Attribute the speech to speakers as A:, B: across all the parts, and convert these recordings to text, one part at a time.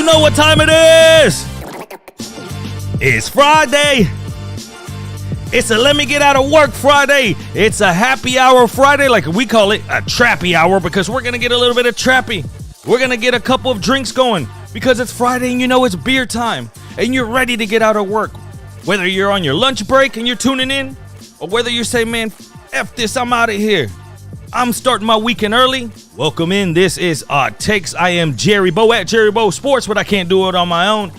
A: know what time it is. It's Friday. It's a let me get out of work Friday. It's a happy hour Friday, like we call it, a trappy hour, because we're going to get a little bit of trappy. We're going to get a couple of drinks going because it's Friday and you know it's beer time and you're ready to get out of work. Whether you're on your lunch break and you're tuning in, or whether you say, man, F this, I'm out of here. I'm starting my weekend early. Welcome in. This is Odd Takes. I am Jerry Bo at Jerry Bo Sports, but I can't do it on my own.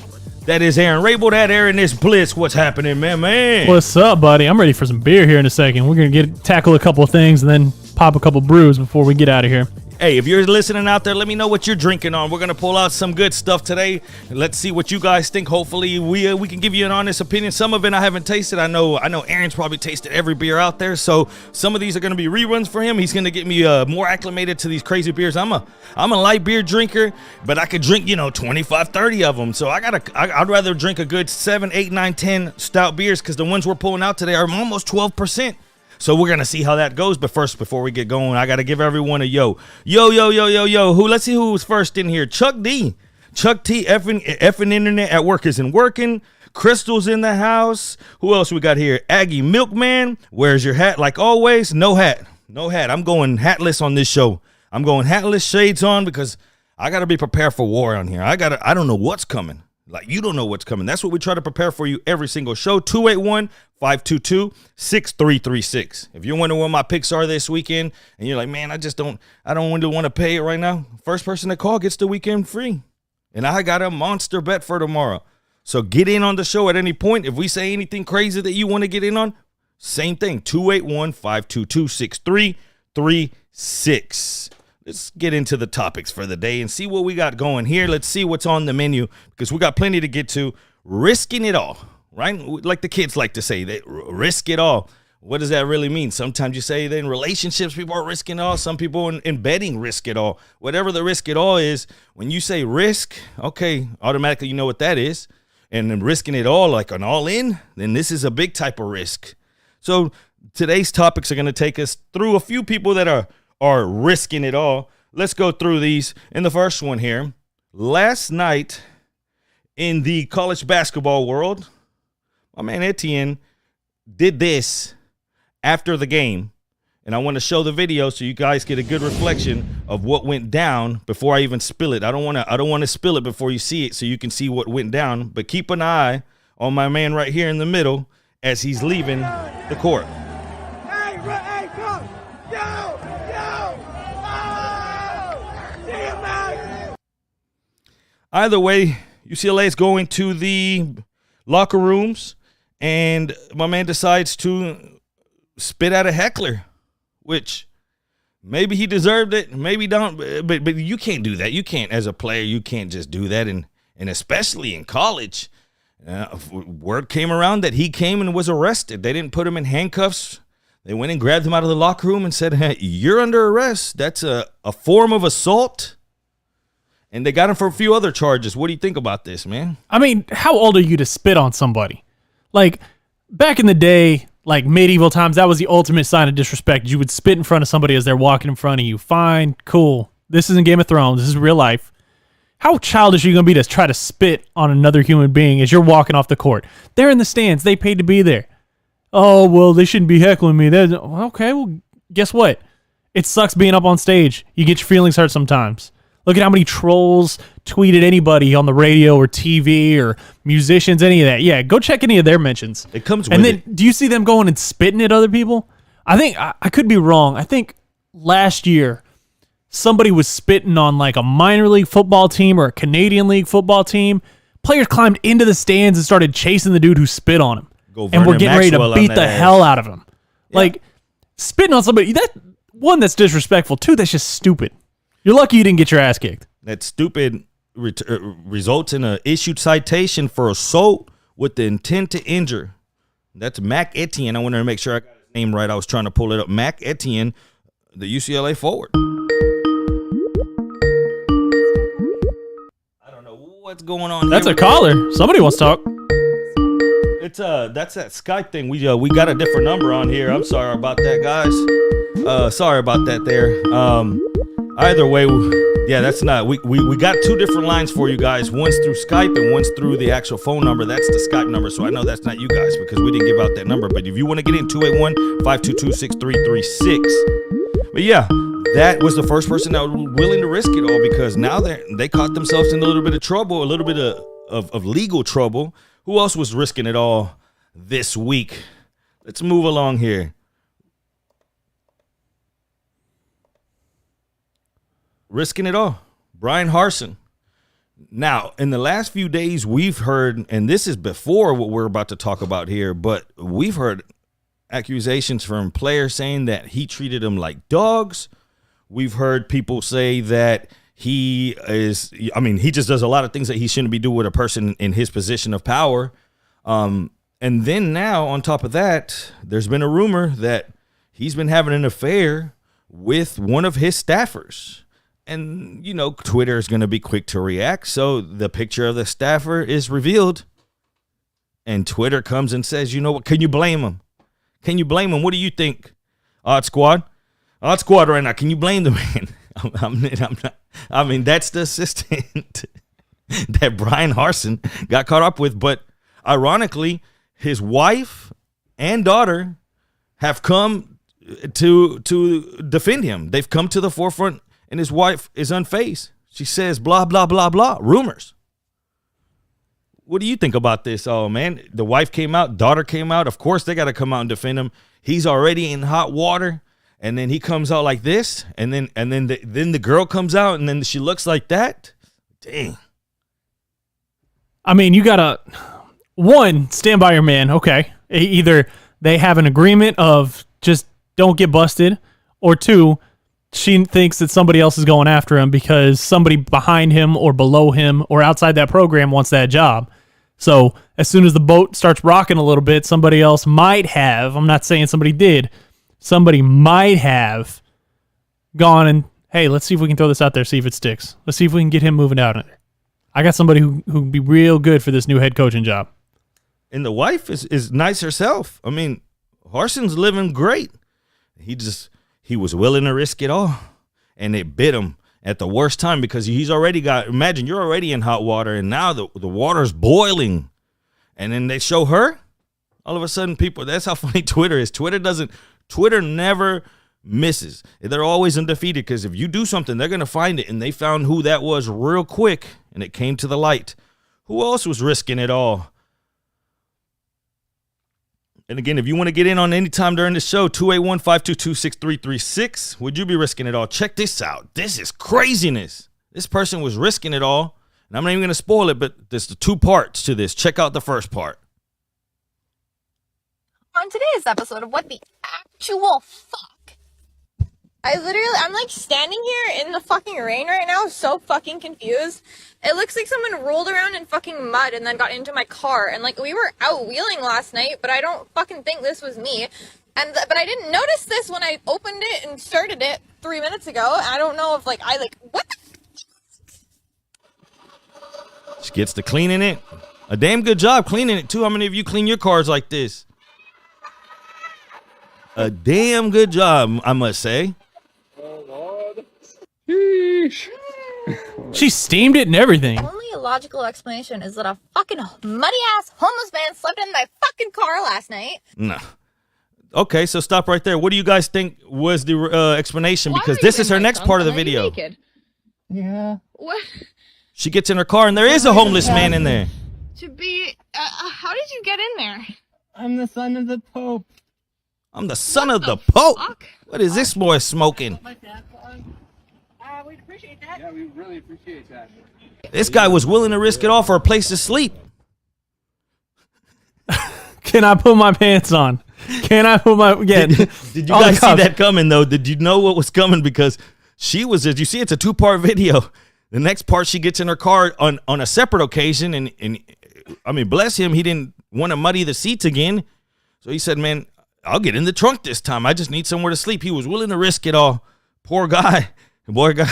A: That is Aaron Rabel. That Aaron is Bliss. What's happening, man?
B: What's up, buddy? I'm ready for some beer here in a second. We're going to tackle a couple of things and then pop a couple brews before we get out of here.
A: Hey, if you're listening out there, let me know what you're drinking on. We're going to pull out some good stuff today. Let's see what you guys think. Hopefully, we can give you an honest opinion. Some of it I haven't tasted. I know Aaron's probably tasted every beer out there, so some of these are going to be reruns for him. He's going to get me more acclimated to these crazy beers. I'm a light beer drinker, but I could drink, 25, 30 of them. So I'd rather drink a good 7, 8, 9, 10 stout beers because the ones we're pulling out today are almost 12%. So we're going to see how that goes. But first, before we get going, I got to give everyone a yo. Let's see who's first in here. Chuck D. Chuck T. Effing internet at work isn't working. Crystal's in the house. Who else we got here? Aggie Milkman. Where's your hat? Like always, no hat. No hat. I'm going hatless on this show. I'm going hatless, shades on, because I got to be prepared for war on here. I don't know what's coming. Like, you don't know what's coming. That's what we try to prepare for you every single show. 281-522-6336. If you're wondering what my picks are this weekend and you're like, man, I don't want to pay it right now, first person to call gets the weekend free. And I got a monster bet for tomorrow. So get in on the show at any point. If we say anything crazy that you want to get in on, same thing. 281-522-6336. Let's get into the topics for the day and see what we got going here. Let's see what's on the menu because we got plenty to get to. Risking it all, right? Like the kids like to say, they risk it all. What does that really mean? Sometimes you say that in relationships, people are risking it all. Some people in betting risk it all. Whatever the risk it all is, when you say risk, okay, automatically you know what that is. And then risking it all, like an all in, then this is a big type of risk. So today's topics are going to take us through a few people that are risking it all. Let's go through these. In the first one here, last night in the college basketball world, my man Etienne did this after the game. And I want to show the video so you guys get a good reflection of what went down before I even spill it. I don't want to spill it before you see it so you can see what went down. But keep an eye on my man right here in the middle as he's leaving the court. Either way, UCLA is going to the locker rooms, and my man decides to spit at a heckler, which maybe he deserved it, maybe don't, but you can't do that. You can't, as a player, you can't just do that, and especially in college. Word came around that he came and was arrested. They didn't put him in handcuffs. They went and grabbed him out of the locker room and said, hey, you're under arrest. That's a form of assault. And they got him for a few other charges. What do you think about this, man?
B: I mean, how old are you to spit on somebody? Like, back in the day, like medieval times, that was the ultimate sign of disrespect. You would spit in front of somebody as they're walking in front of you. Fine, cool. This isn't Game of Thrones. This is real life. How childish are you going to be to try to spit on another human being as you're walking off the court? They're in the stands. They paid to be there. Oh, well, they shouldn't be heckling me. Okay, well, guess what? It sucks being up on stage. You get your feelings hurt sometimes. Look at how many trolls tweeted anybody on the radio or TV or musicians, any of that. Yeah, go check any of their mentions.
A: It comes with
B: and then,
A: it.
B: Do you see them going and spitting at other people? I think, I could be wrong. I think last year, somebody was spitting on like a minor league football team or a Canadian league football team. Players climbed into the stands and started chasing the dude who spit on him. And we're getting ready to beat the hell out of him. Yeah. Like, spitting on somebody, that's disrespectful. Two, that's just stupid. You're lucky you didn't get your ass kicked.
A: That stupid results in an issued citation for assault with the intent to injure. That's Mac Etienne. I wanted to make sure I got his name right. I was trying to pull it up. Mac Etienne, the UCLA forward. I don't know what's going on.
B: That's a caller. Somebody wants to talk.
A: That's that Skype thing. We got a different number on here. I'm sorry about that, guys. Sorry about that there. Either way, yeah, that's not. We got two different lines for you guys. One's through Skype and one's through the actual phone number. That's the Skype number. So I know that's not you guys because we didn't give out that number. But if you want to get in, 281-522-6336. But yeah, that was the first person that was willing to risk it all because now they caught themselves in a little bit of trouble, a little bit of legal trouble. Who else was risking it all this week? Let's move along here. Risking it all. Brian Harsin. Now, in the last few days, we've heard, and this is before what we're about to talk about here, but we've heard accusations from players saying that he treated them like dogs. We've heard people say that he just does a lot of things that he shouldn't be doing with a person in his position of power. And then now, on top of that, there's been a rumor that he's been having an affair with one of his staffers. And, you know, Twitter is going to be quick to react. So the picture of the staffer is revealed. And Twitter comes and says, you know what? Can you blame him? Can you blame him? What do you think? Odd Squad right now. Can you blame the man? I'm not. I mean, that's the assistant that Brian Harsin got caught up with. But ironically, his wife and daughter have come to defend him. They've come to the forefront. And his wife is unfazed. She says, blah, blah, blah, blah. Rumors. What do you think about this? Oh, man, the wife came out. Daughter came out. Of course, they got to come out and defend him. He's already in hot water. And then he comes out like this. And then the girl comes out. And then she looks like that. Dang.
B: I mean, you got to, one, stand by your man. Okay. Either they have an agreement of just don't get busted. Or two, she thinks that somebody else is going after him because somebody behind him or below him or outside that program wants that job. So as soon as the boat starts rocking a little bit, somebody else might have, I'm not saying somebody did, somebody might have gone and, hey, let's see if we can throw this out there, see if it sticks. Let's see if we can get him moving out of there. I got somebody who'd be real good for this new head coaching job.
A: And the wife is nice herself. I mean, Harsin's living great. He was willing to risk it all, and it bit him at the worst time because he's already imagine you're already in hot water, and now the water's boiling, and then they show her. All of a sudden, people, that's how funny Twitter is. Twitter never misses. They're always undefeated because if you do something, they're going to find it, and they found who that was real quick, and it came to the light. Who else was risking it all? And again, if you want to get in on any time during the show, 281-522-6336. Would you be risking it all? Check this out. This is craziness. This person was risking it all. And I'm not even going to spoil it, but there's the two parts to this. Check out the first part.
C: On today's episode of What the Actual Fuck. I'm like standing here in the fucking rain right now, so fucking confused. It looks like someone rolled around in fucking mud and then got into my car. And like, we were out wheeling last night, but I don't fucking think this was me. But I didn't notice this when I opened it and started it 3 minutes ago. I don't know if what the
A: She gets to cleaning it. A damn good job cleaning it too. How many of you clean your cars like this? A damn good job, I must say.
D: Oh, Lord. Sheesh.
B: She steamed it and everything.
C: only logical explanation is that a fucking muddy-ass homeless man slept in my fucking car last night.
A: No. Okay, so stop right there. What do you guys think was the explanation? Because this is her next part of the video.
C: Naked?
D: Yeah.
C: What?
A: She gets in her car and there is a homeless man in there.
C: To be... how did you get in there?
D: I'm the son of the Pope.
A: I'm the son of the Pope.
C: Fuck?
A: What is this boy smoking?
D: We'd appreciate that. Yeah, we really appreciate that.
A: This guy was willing to risk it all for a place to sleep.
B: Can I put my pants on? Can I put my... Yeah.
A: Did you guys see that coming, though? Did you know what was coming? Because she was... You see, it's a two-part video. The next part, she gets in her car on a separate occasion. And I mean, bless him, he didn't want to muddy the seats again. So he said, man, I'll get in the trunk this time. I just need somewhere to sleep. He was willing to risk it all. Poor guy. Boy, guy.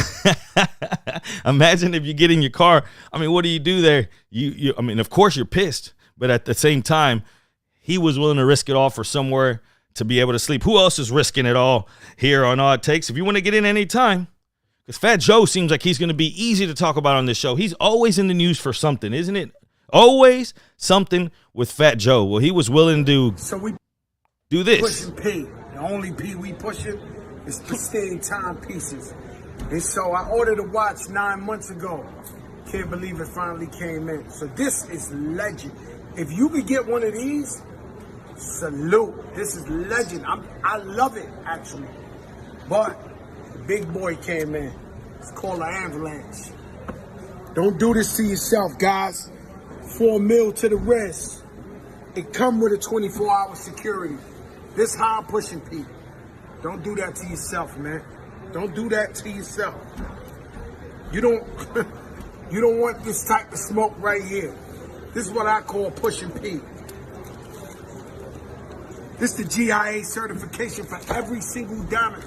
A: Imagine if you get in your car. I mean, what do you do there? I mean, of course you're pissed, but at the same time, he was willing to risk it all for somewhere to be able to sleep. Who else is risking it all here on Odd Takes? If you want to get in any time, Because Fat Joe seems like he's going to be easy to talk about on this show. He's always in the news for something, isn't it? Always something with Fat Joe. Well, he was willing to do this.
E: Pushing P. The only P we pushing is pristine timepieces. And so I ordered a watch 9 months ago. Can't believe it finally came in. So this is legend. If you could get one of these, salute. This is legend. I love it, actually. But the big boy came in. It's called an avalanche. Don't do this to yourself, guys. 4 mil to the wrist. It come with a 24-hour security. This how I'm pushing people. Don't do that to yourself, man. Don't do that to yourself. You don't you don't want this type of smoke right here. This is what I call pushing P. This is the GIA certification for every single diamond.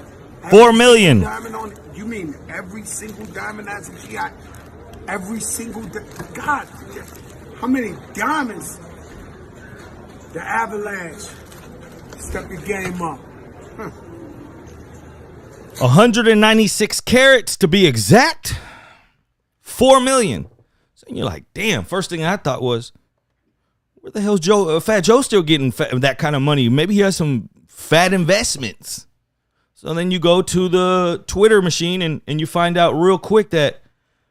A: 4 million.
E: Diamond on it. You mean every single diamond has a GIA? Every single God, how many diamonds? The avalanche. Step your game up.
A: 196 carats to be exact. 4 million. So you're like, damn. First thing I thought was, where the hell's Fat Joe still getting that kind of money? Maybe he has some fat investments. So then you go to the Twitter machine and you find out real quick that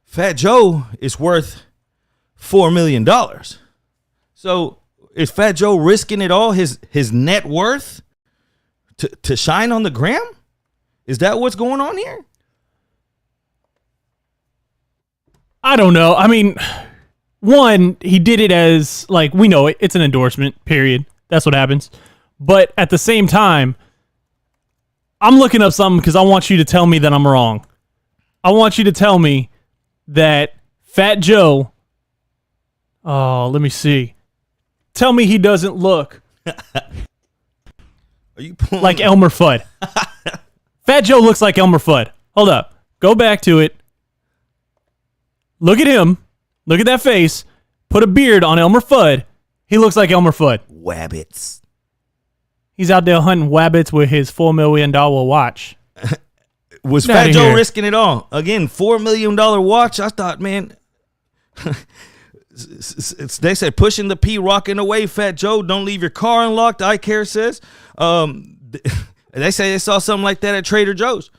A: Fat Joe is worth $4 million. So is Fat Joe risking it all, his net worth, to shine on the gram? Is that what's going on here?
B: I don't know. I mean, one, he did it as, like, we know it's an endorsement, period. That's what happens. But at the same time, I'm looking up something because I want you to tell me that I'm wrong. I want you to tell me that Fat Joe, oh, let me see. Tell me he doesn't look
A: Are you pulling
B: like Elmer Fudd. Fat Joe looks like Elmer Fudd. Hold up. Go back to it. Look at him. Look at that face. Put a beard on Elmer Fudd. He looks like Elmer Fudd.
A: wabbits?
B: He's out there hunting wabbits with his $4 million watch.
A: Was
B: Get
A: Fat
B: outta
A: Joe
B: here.
A: risking it all? Again, $4 million watch. I thought, man, they said pushing the P, rocking away, Fat Joe. Don't leave your car unlocked, iCare says. They say they saw something like that at Trader Joe's.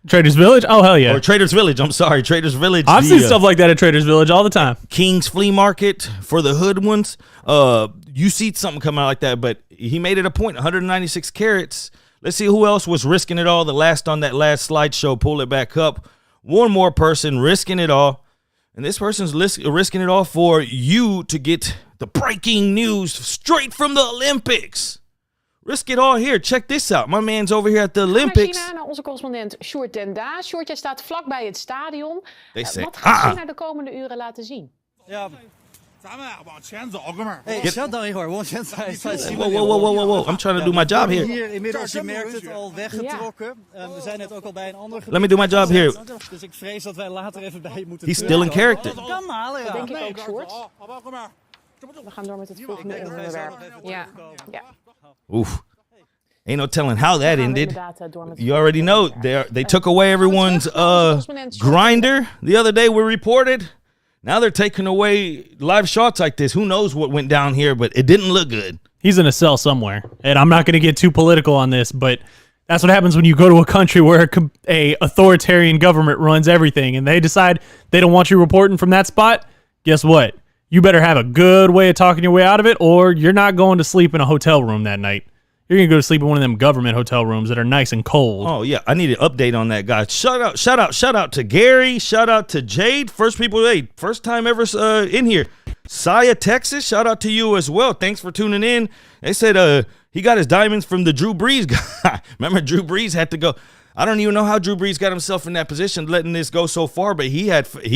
B: Trader's Village? Oh, hell yeah.
A: Or Trader's Village. I'm sorry, Trader's Village.
B: I've seen stuff like that at Trader's Village all the time.
A: King's Flea Market for the hood ones. You see something come out like that, but he made it a point. 196 carats. Let's see who else was risking it all. The last on that last slideshow, pull it back up. One more person risking it all. And this person's risking it all for you to get the breaking news straight from the Olympics. Risk it all here. Check this out. My man's over here at the Olympics.
F: China, naar onze correspondent Sjoerd ten Daas. Sjoerd, jij staat vlakbij het stadion.
A: They say,
F: Wat gaat China de komende uren laten zien?
G: Ja.
A: Get-
G: Zet dan Igor, want Jens
A: Whoa. I'm trying to do my job here.
G: Hier inmiddels, je merkt het, al weggetrokken. We zijn net ook al bij een ander gebied.
A: Let me do my job here.
G: Dus ik vrees dat wij later even bij je moeten
A: He's still in character.
G: Kan halen, ja.
F: Denk ik ook, Sjoerd. We gaan door met het volgende onderwerp. Ja.
A: Oof. Ain't no telling how that
F: Gaan we
A: ended.
F: inderdaad door met het
A: You already know
F: onderwerp.
A: they took away everyone's grinder the other day. We reported. Now they're taking away live shots like this. Who knows what went down here, but it didn't look good.
B: He's in a cell somewhere. And I'm not going to get too political on this, but that's what happens when you go to a country where a authoritarian government runs everything and they decide they don't want you reporting from that spot. Guess what? You better have a good way of talking your way out of it, or you're not going to sleep in a hotel room that night. You're going to go to sleep in one of them government hotel rooms that are nice and cold.
A: Oh, yeah. I need an update on that, guys. Shout out to Gary. Shout out to Jade. First time ever in here. Saya, Texas. Shout out to you as well. Thanks for tuning in. They said he got his diamonds from the Drew Brees guy. Remember, Drew Brees had to go. I don't even know how Drew Brees got himself in that position, letting this go so far, but he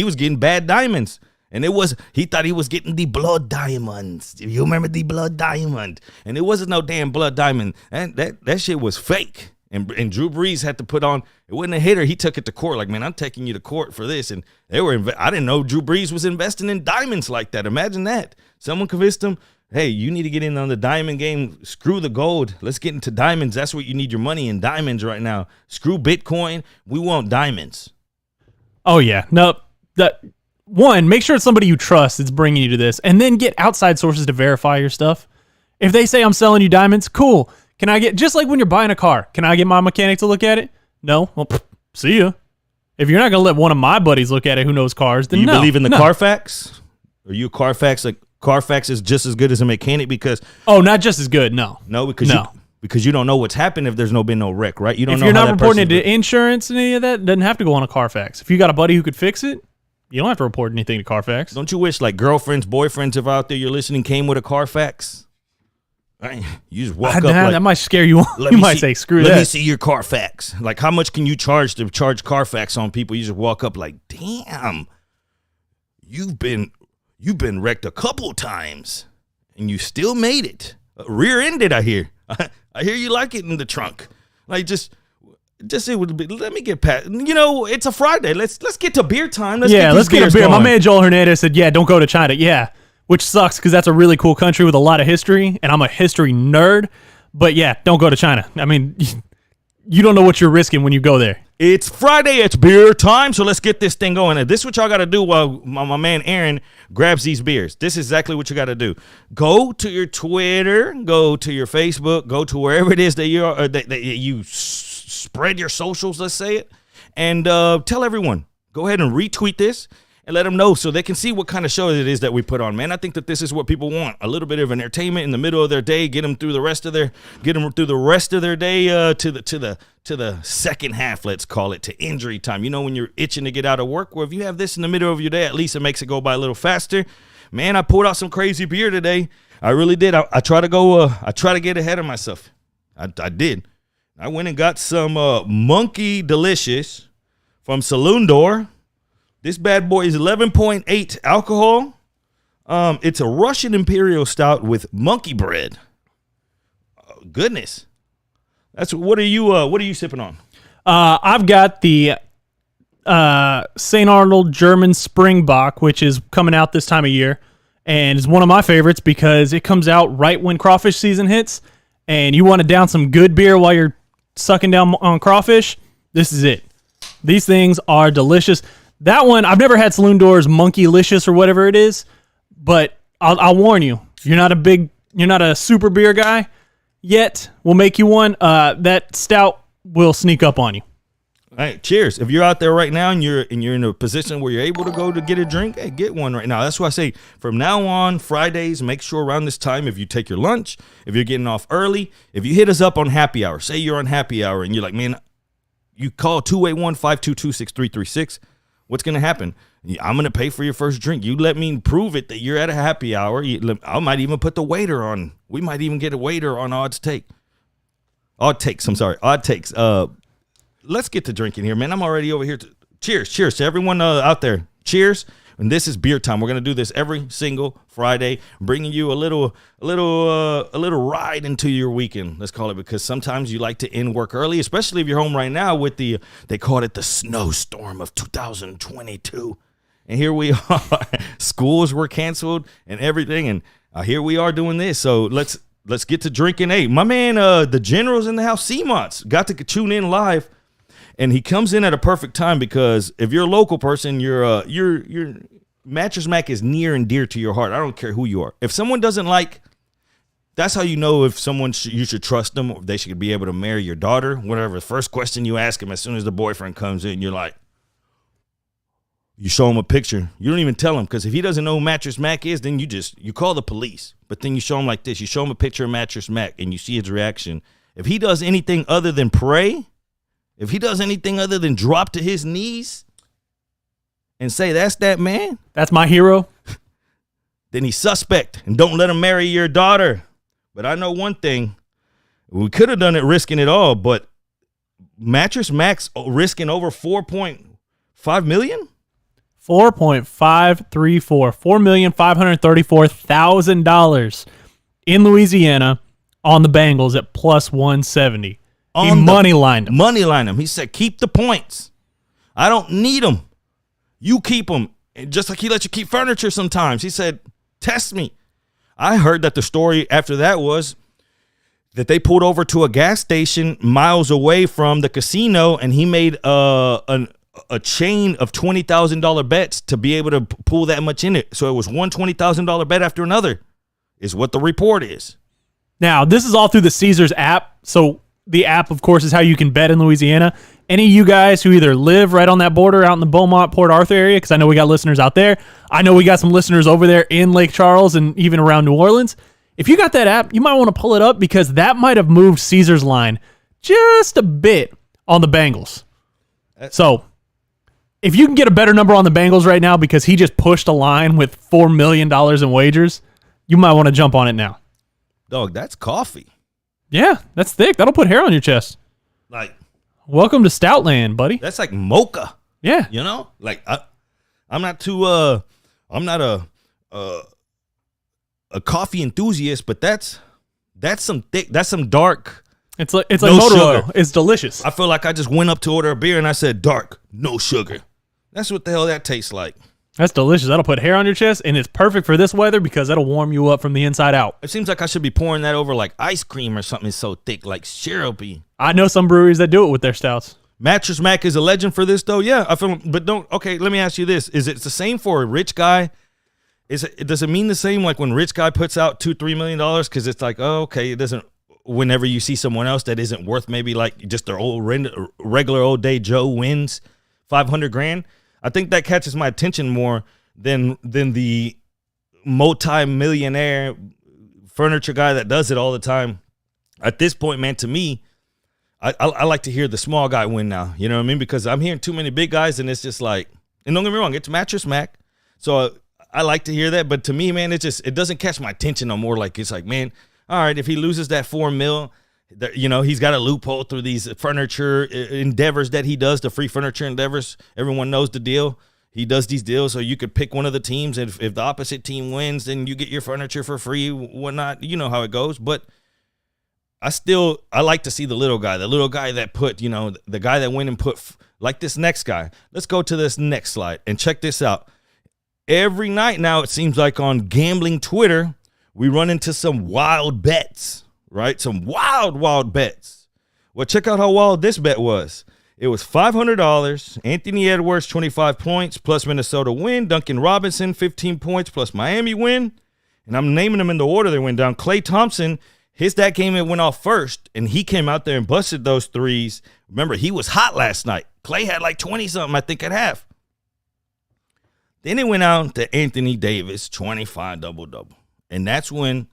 A: was getting bad diamonds. And he thought he was getting the blood diamonds. You remember the blood diamond? And it wasn't no damn blood diamond. And that shit was fake. And Drew Brees had to put on, it wasn't a hitter. He took it to court. Like, man, I'm taking you to court for this. And I didn't know Drew Brees was investing in diamonds like that. Imagine that. Someone convinced him, hey, you need to get in on the diamond game. Screw the gold. Let's get into diamonds. That's what you need your money in, diamonds right now. Screw Bitcoin. We want diamonds.
B: Oh yeah, no. One, make sure it's somebody you trust that's bringing you to this, and then get outside sources to verify your stuff. If they say I'm selling you diamonds, cool. Can I get, just like when you're buying a car, can I get my mechanic to look at it? No. Well, see ya. If you're not gonna let one of my buddies look at it who knows cars, then
A: Do you
B: no.
A: believe in the
B: No.
A: Carfax? Are you Carfax? Like Carfax is just as good as a mechanic because
B: Oh, not just as good. No.
A: because you don't know what's happened if there's been no wreck, right? You don't
B: If
A: know
B: you're
A: how
B: not
A: that
B: reporting it
A: person's
B: to insurance and any of that, doesn't have to go on a Carfax. If you got a buddy who could fix it, you don't have to report anything to Carfax.
A: Don't you wish like girlfriends, boyfriends, if out there you're listening, came with a Carfax? Right? You just walk up like,
B: that might scare you.
A: let
B: You
A: me
B: might
A: see-
B: say, screw
A: let
B: that.
A: me see your Carfax. Like, how much can you charge to charge Carfax on people? You just walk up like, damn, you've been wrecked a couple times and you still made it. Rear-ended, I hear. I hear you like it in the trunk. Like, just it would be. Let me get past. You know, it's a Friday. Let's get to beer time. Let's get
B: Let's get a
A: beers
B: beer. My
A: going.
B: man Joel Hernandez said, yeah, don't go to China. Yeah, which sucks because that's a really cool country with a lot of history, and I'm a history nerd. But yeah, don't go to China. I mean, you don't know what you're risking when you go there.
A: It's Friday. It's beer time. So let's get this thing going. And this is what y'all got to do while my man Aaron grabs these beers. This is exactly what you got to do. Go to your Twitter. Go to your Facebook. Go to wherever it is that you are, that you spread your socials, let's say it. And tell everyone. Go ahead and retweet this and let them know so they can see what kind of show it is that we put on, man. I think that this is what people want. A little bit of entertainment in the middle of their day, get them through the rest of their day to the second half, let's call it, to injury time. You know, when you're itching to get out of work, well, if you have this in the middle of your day, at least it makes it go by a little faster. Man, I pulled out some crazy beer today. I really did. I try to get ahead of myself. I did. I went and got some Monkey Delicious from Saloon Door. This bad boy is 11.8 alcohol. It's a Russian Imperial Stout with monkey bread. Oh, goodness. What are you sipping on?
B: I've got the St. Arnold German Springbok, which is coming out this time of year, and it's one of my favorites because it comes out right when crawfish season hits, and you want to down some good beer while you're sucking down on crawfish. This is it. These things are delicious. That one, I've never had Saloon Door's Monkeylicious or whatever it is, but I'll warn you, you're not a super beer guy yet. We'll make you one. That stout will sneak up on you.
A: All right, cheers. If you're out there right now and you're in a position where you're able to go to get a drink, hey, get one right now. That's why I say from now on, Fridays, make sure around this time, if you take your lunch, if you're getting off early, if you hit us up on happy hour, say you're on happy hour and you're like, man, you call 281-522-6336. What's going to happen? I'm going to pay for your first drink. You let me prove it that you're at a happy hour. I might even put the waiter on. We might even get a waiter on Odd Takes. Let's get to drinking here, man. I'm already over here. Cheers to everyone out there. Cheers. And this is beer time. We're going to do this every single Friday, bringing you a little ride into your weekend, let's call it, because sometimes you like to end work early, especially if you're home right now with they call it the snowstorm of 2022. And here we are. Schools were canceled and everything, and here we are doing this. So let's get to drinking. Hey, my man, the General's in the house. Seamont's got to tune in live. And he comes in at a perfect time because if you're a local person, your Mattress Mac is near and dear to your heart. I don't care who you are. If someone doesn't that's how you know if you should trust them, or they should be able to marry your daughter. Whatever. First question you ask him as soon as the boyfriend comes in, you're like, you show him a picture. You don't even tell him, because if he doesn't know who Mattress Mac is, then you call the police. But then you show him like this. You show him a picture of Mattress Mac and you see his reaction. If he does anything other than pray, if he does anything other than drop to his knees and say, that's that man,
B: That's my hero.
A: then he's suspect, and don't let him marry your daughter. But I know one thing. We could have done it risking it all, but Mattress Max risking over $4.5 million?
B: 4.534. $4,534,000 in Louisiana on the Bengals at plus 170. He money lined him.
A: Money lined him. He said, keep the points. I don't need them. You keep them. And just like he let you keep furniture sometimes. He said, test me. I heard that the story after that was that they pulled over to a gas station miles away from the casino, and he made a a chain of $20,000 bets to be able to pull that much in it. So it was one $20,000 bet after another, is what the report is.
B: Now, this is all through the Caesars app. So the app, of course, is how you can bet in Louisiana. Any of you guys who either live right on that border out in the Beaumont, Port Arthur area, because I know we got listeners out there. I know we got some listeners over there in Lake Charles and even around New Orleans. If you got that app, you might want to pull it up because that might have moved Caesars' line just a bit on the Bengals. So if you can get a better number on the Bengals right now because he just pushed a line with $4 million in wagers, you might want to jump on it now.
A: Dog, that's coffee.
B: Yeah, that's thick. That'll put hair on your chest.
A: Like,
B: welcome to Stoutland, buddy.
A: that's like mocha.
B: Yeah.
A: You know? Like, I'm not a coffee enthusiast, but that's some thick, that's some dark.
B: It's like
A: No
B: motor
A: sugar.
B: oil. It's delicious.
A: I feel like I just went up to order a beer and I said dark, no sugar. That's what the hell that tastes like.
B: That's delicious. That'll put hair on your chest, and it's perfect for this weather because that'll warm you up from the inside out.
A: It seems like I should be pouring that over like ice cream or something. It's so thick, like syrupy.
B: I know some breweries that do it with their stouts.
A: Mattress Mac is a legend for this, though. Yeah, I feel, but don't. Okay, let me ask you this: is it the same for a rich guy? Does it mean the same like when rich guy puts out $2-3 million? Because it's like, oh, okay, it doesn't. Whenever you see someone else that isn't worth maybe like just their old regular old day Joe wins $500,000, I think that catches my attention more than the multi-millionaire furniture guy that does it all the time. At this point, man, to me, I like to hear the small guy win now. You know what I mean? Because I'm hearing too many big guys, and it's just like, and don't get me wrong, it's Mattress Mac, so I like to hear that. But to me, man, it doesn't catch my attention no more. Like, it's like, man, all right, if he loses that $4 million, you know, he's got a loophole through these furniture endeavors that he does, the free furniture endeavors. Everyone knows the deal. He does these deals so you could pick one of the teams, and if the opposite team wins, then you get your furniture for free, whatnot. You know how it goes. But I like to see the little guy that put, you know, the guy that went and put, like this next guy. Let's go to this next slide and check this out. Every night now, it seems like on gambling Twitter, we run into some wild bets, right? Some wild bets. Well, check out how wild this bet was. It was $500. Anthony Edwards, 25 points, plus Minnesota win. Duncan Robinson, 15 points, plus Miami win. And I'm naming them in the order they went down. Klay Thompson, that game it went off first, and he came out there and busted those threes. Remember, he was hot last night. Klay had like 20-something, I think, at half. Then it went out to Anthony Davis, 25 double-double. And that's when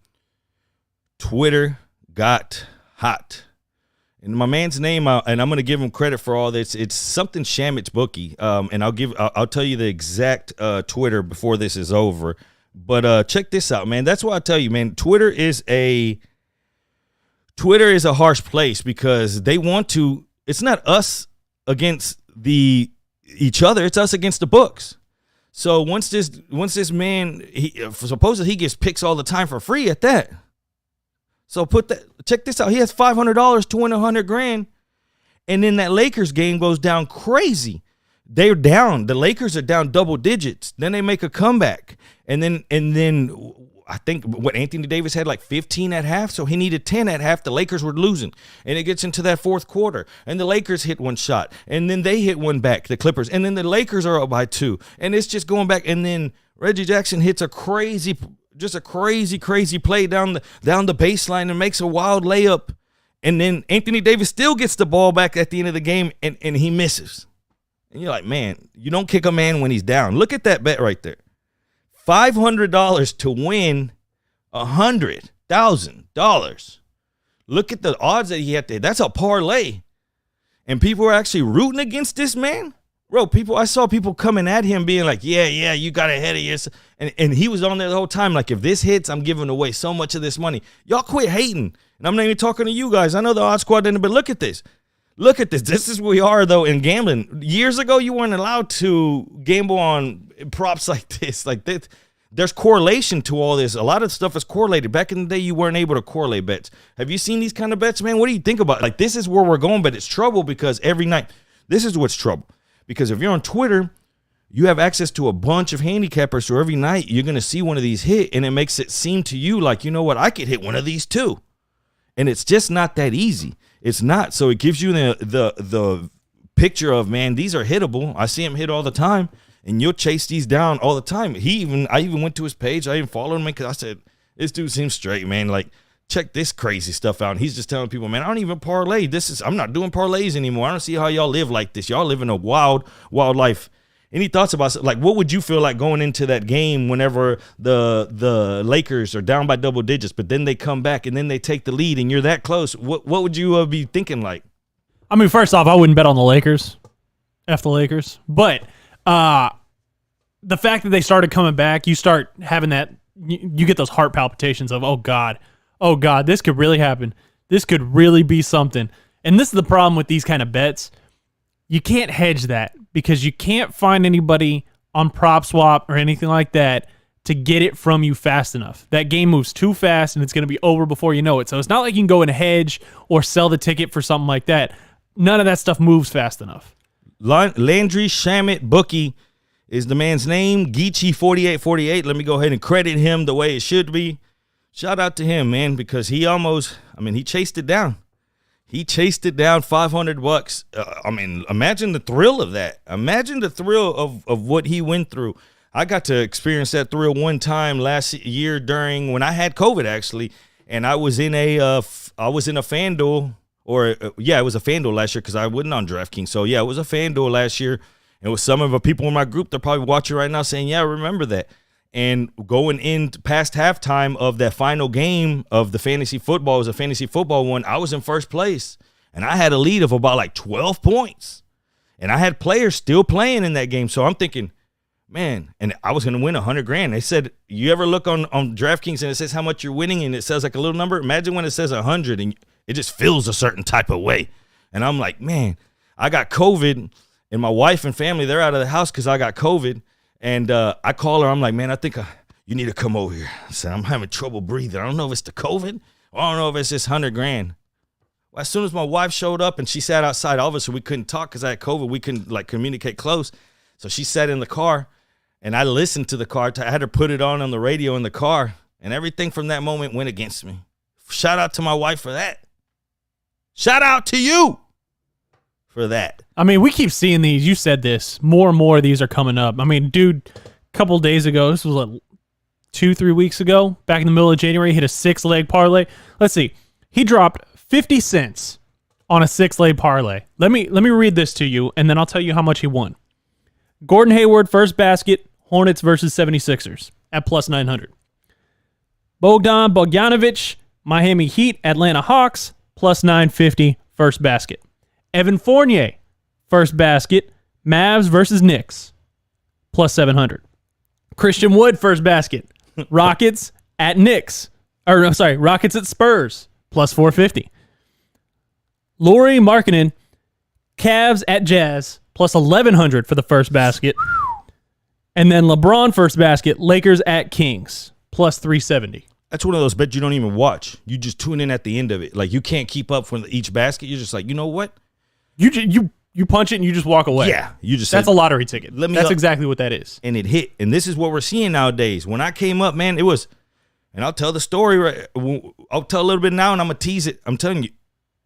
A: Twitter got hot. And my man's name, and I'm going to give him credit for all this. It's something Shamit's Bookie. And I'll tell you the exact Twitter before this is over. But check this out, man. That's why I tell you, man, Twitter is a harsh place because they want to, it's not us against each other, it's us against the books. So once this man, supposedly he gets picks all the time for free at that. So check this out. He has $500 to win $100,000, and then that Lakers game goes down crazy. They're down. The Lakers are down double digits. Then they make a comeback, and then I think Anthony Davis had like 15 at half, so he needed 10 at half. The Lakers were losing, and it gets into that fourth quarter, and the Lakers hit one shot, and then they hit one back, the Clippers, and then the Lakers are up by 2, and it's just going back, and then Reggie Jackson hits a crazy play down the baseline and makes a wild layup, and then Anthony Davis still gets the ball back at the end of the game, and he misses. And you're like, man, you don't kick a man when he's down. Look at that bet right there. $500 to win $100,000. Look at the odds that he had there. That's a parlay. And people are actually rooting against this man. Bro, I saw people coming at him being like, yeah, you got ahead of yourself. And he was on there the whole time like, if this hits, I'm giving away so much of this money. Y'all quit hating. And I'm not even talking to you guys. I know the Odd Squad didn't, but look at this. Look at this. This is where we are, though, in gambling. Years ago, you weren't allowed to gamble on props like this. Like this. There's correlation to all this. A lot of stuff is correlated. Back in the day, you weren't able to correlate bets. Have you seen these kind of bets, man? What do you think about it? Like, this is where we're going, but it's trouble because every night, this is what's trouble. Because if you're on Twitter, you have access to a bunch of handicappers, so every night you're going to see one of these hit, and it makes it seem to you like, you know what, I could hit one of these too. And it's just not that easy. It's not. So it gives you the picture of, man, these are hittable. I see him hit all the time, and you'll chase these down all the time. I even went to his page. I even followed him because I said, this dude seems straight, man. Like, check this crazy stuff out. And he's just telling people, man, I don't even parlay. I'm not doing parlays anymore. I don't see how y'all live like this. Y'all live in a wild life. Any thoughts about, like, what would you feel like going into that game whenever the Lakers are down by double digits, but then they come back and then they take the lead and you're that close? What would you be thinking like?
B: I mean, first off, I wouldn't bet on the Lakers. F the Lakers. But the fact that they started coming back, you start having that, you get those heart palpitations of, oh, God, this could really happen. This could really be something. And this is the problem with these kind of bets. You can't hedge that because you can't find anybody on PropSwap or anything like that to get it from you fast enough. That game moves too fast and it's going to be over before you know it. So it's not like you can go and hedge or sell the ticket for something like that. None of that stuff moves fast enough.
A: Landry Shamit Bookie is the man's name. Geechee4848. Let me go ahead and credit him the way it should be. Shout out to him, man, because he chased it down. He chased it down, $500. Imagine the thrill of that. Imagine the thrill of what he went through. I got to experience that thrill one time last year during when I had COVID, actually, and I was in a FanDuel, it was a FanDuel last year because I wasn't on DraftKings. So yeah, it was a FanDuel last year. And with some of the people in my group, they're probably watching right now saying, yeah, I remember that. And going in past halftime of that final game of the fantasy football, it was a fantasy football one, I was in first place. And I had a lead of about like 12 points. And I had players still playing in that game. So I'm thinking, man, and I was going to win $100,000. They said, you ever look on DraftKings and it says how much you're winning and it says like a little number? Imagine when it says 100 and it just feels a certain type of way. And I'm like, man, I got COVID and my wife and family, they're out of the house because I got COVID. And I call her. I'm like, man, I think you need to come over here. I said, I'm having trouble breathing. I don't know if it's the COVID or I don't know if it's just $100,000. Well, as soon as my wife showed up and she sat outside, obviously we couldn't talk because I had COVID. We couldn't like communicate close. So she sat in the car and I listened to the car. I had her put it on the radio in the car and everything from that moment went against me. Shout out to my wife for that. Shout out to you for that.
B: I mean, we keep seeing these. You said this. More and more of these are coming up. I mean, dude, a couple of days ago, this was like 2-3 weeks ago, back in the middle of January, hit a 6-leg parlay. Let's see. He dropped 50 cents on a 6-leg parlay. Let me read this to you, and then I'll tell you how much he won. Gordon Hayward, first basket, Hornets versus 76ers at plus 900. Bogdan Bogdanovic, Miami Heat, Atlanta Hawks, plus 950, first basket. Evan Fournier, first basket, Mavs versus Knicks, plus 700. Christian Wood, first basket, Rockets at Knicks. Rockets at Spurs, plus 450. Lauri Markkanen, Cavs at Jazz, plus 1,100 for the first basket. And then LeBron, first basket, Lakers at Kings, plus 370.
A: That's one of those bets you don't even watch. You just tune in at the end of it. Like, you can't keep up from each basket. You're just like, you know what?
B: You punch it and you just walk away.
A: Yeah.
B: That's a lottery ticket. That's exactly what that is.
A: And it hit. And this is what we're seeing nowadays. When I came up, man, it was, and I'll tell the story. I'll tell a little bit now and I'm going to tease it. I'm telling you,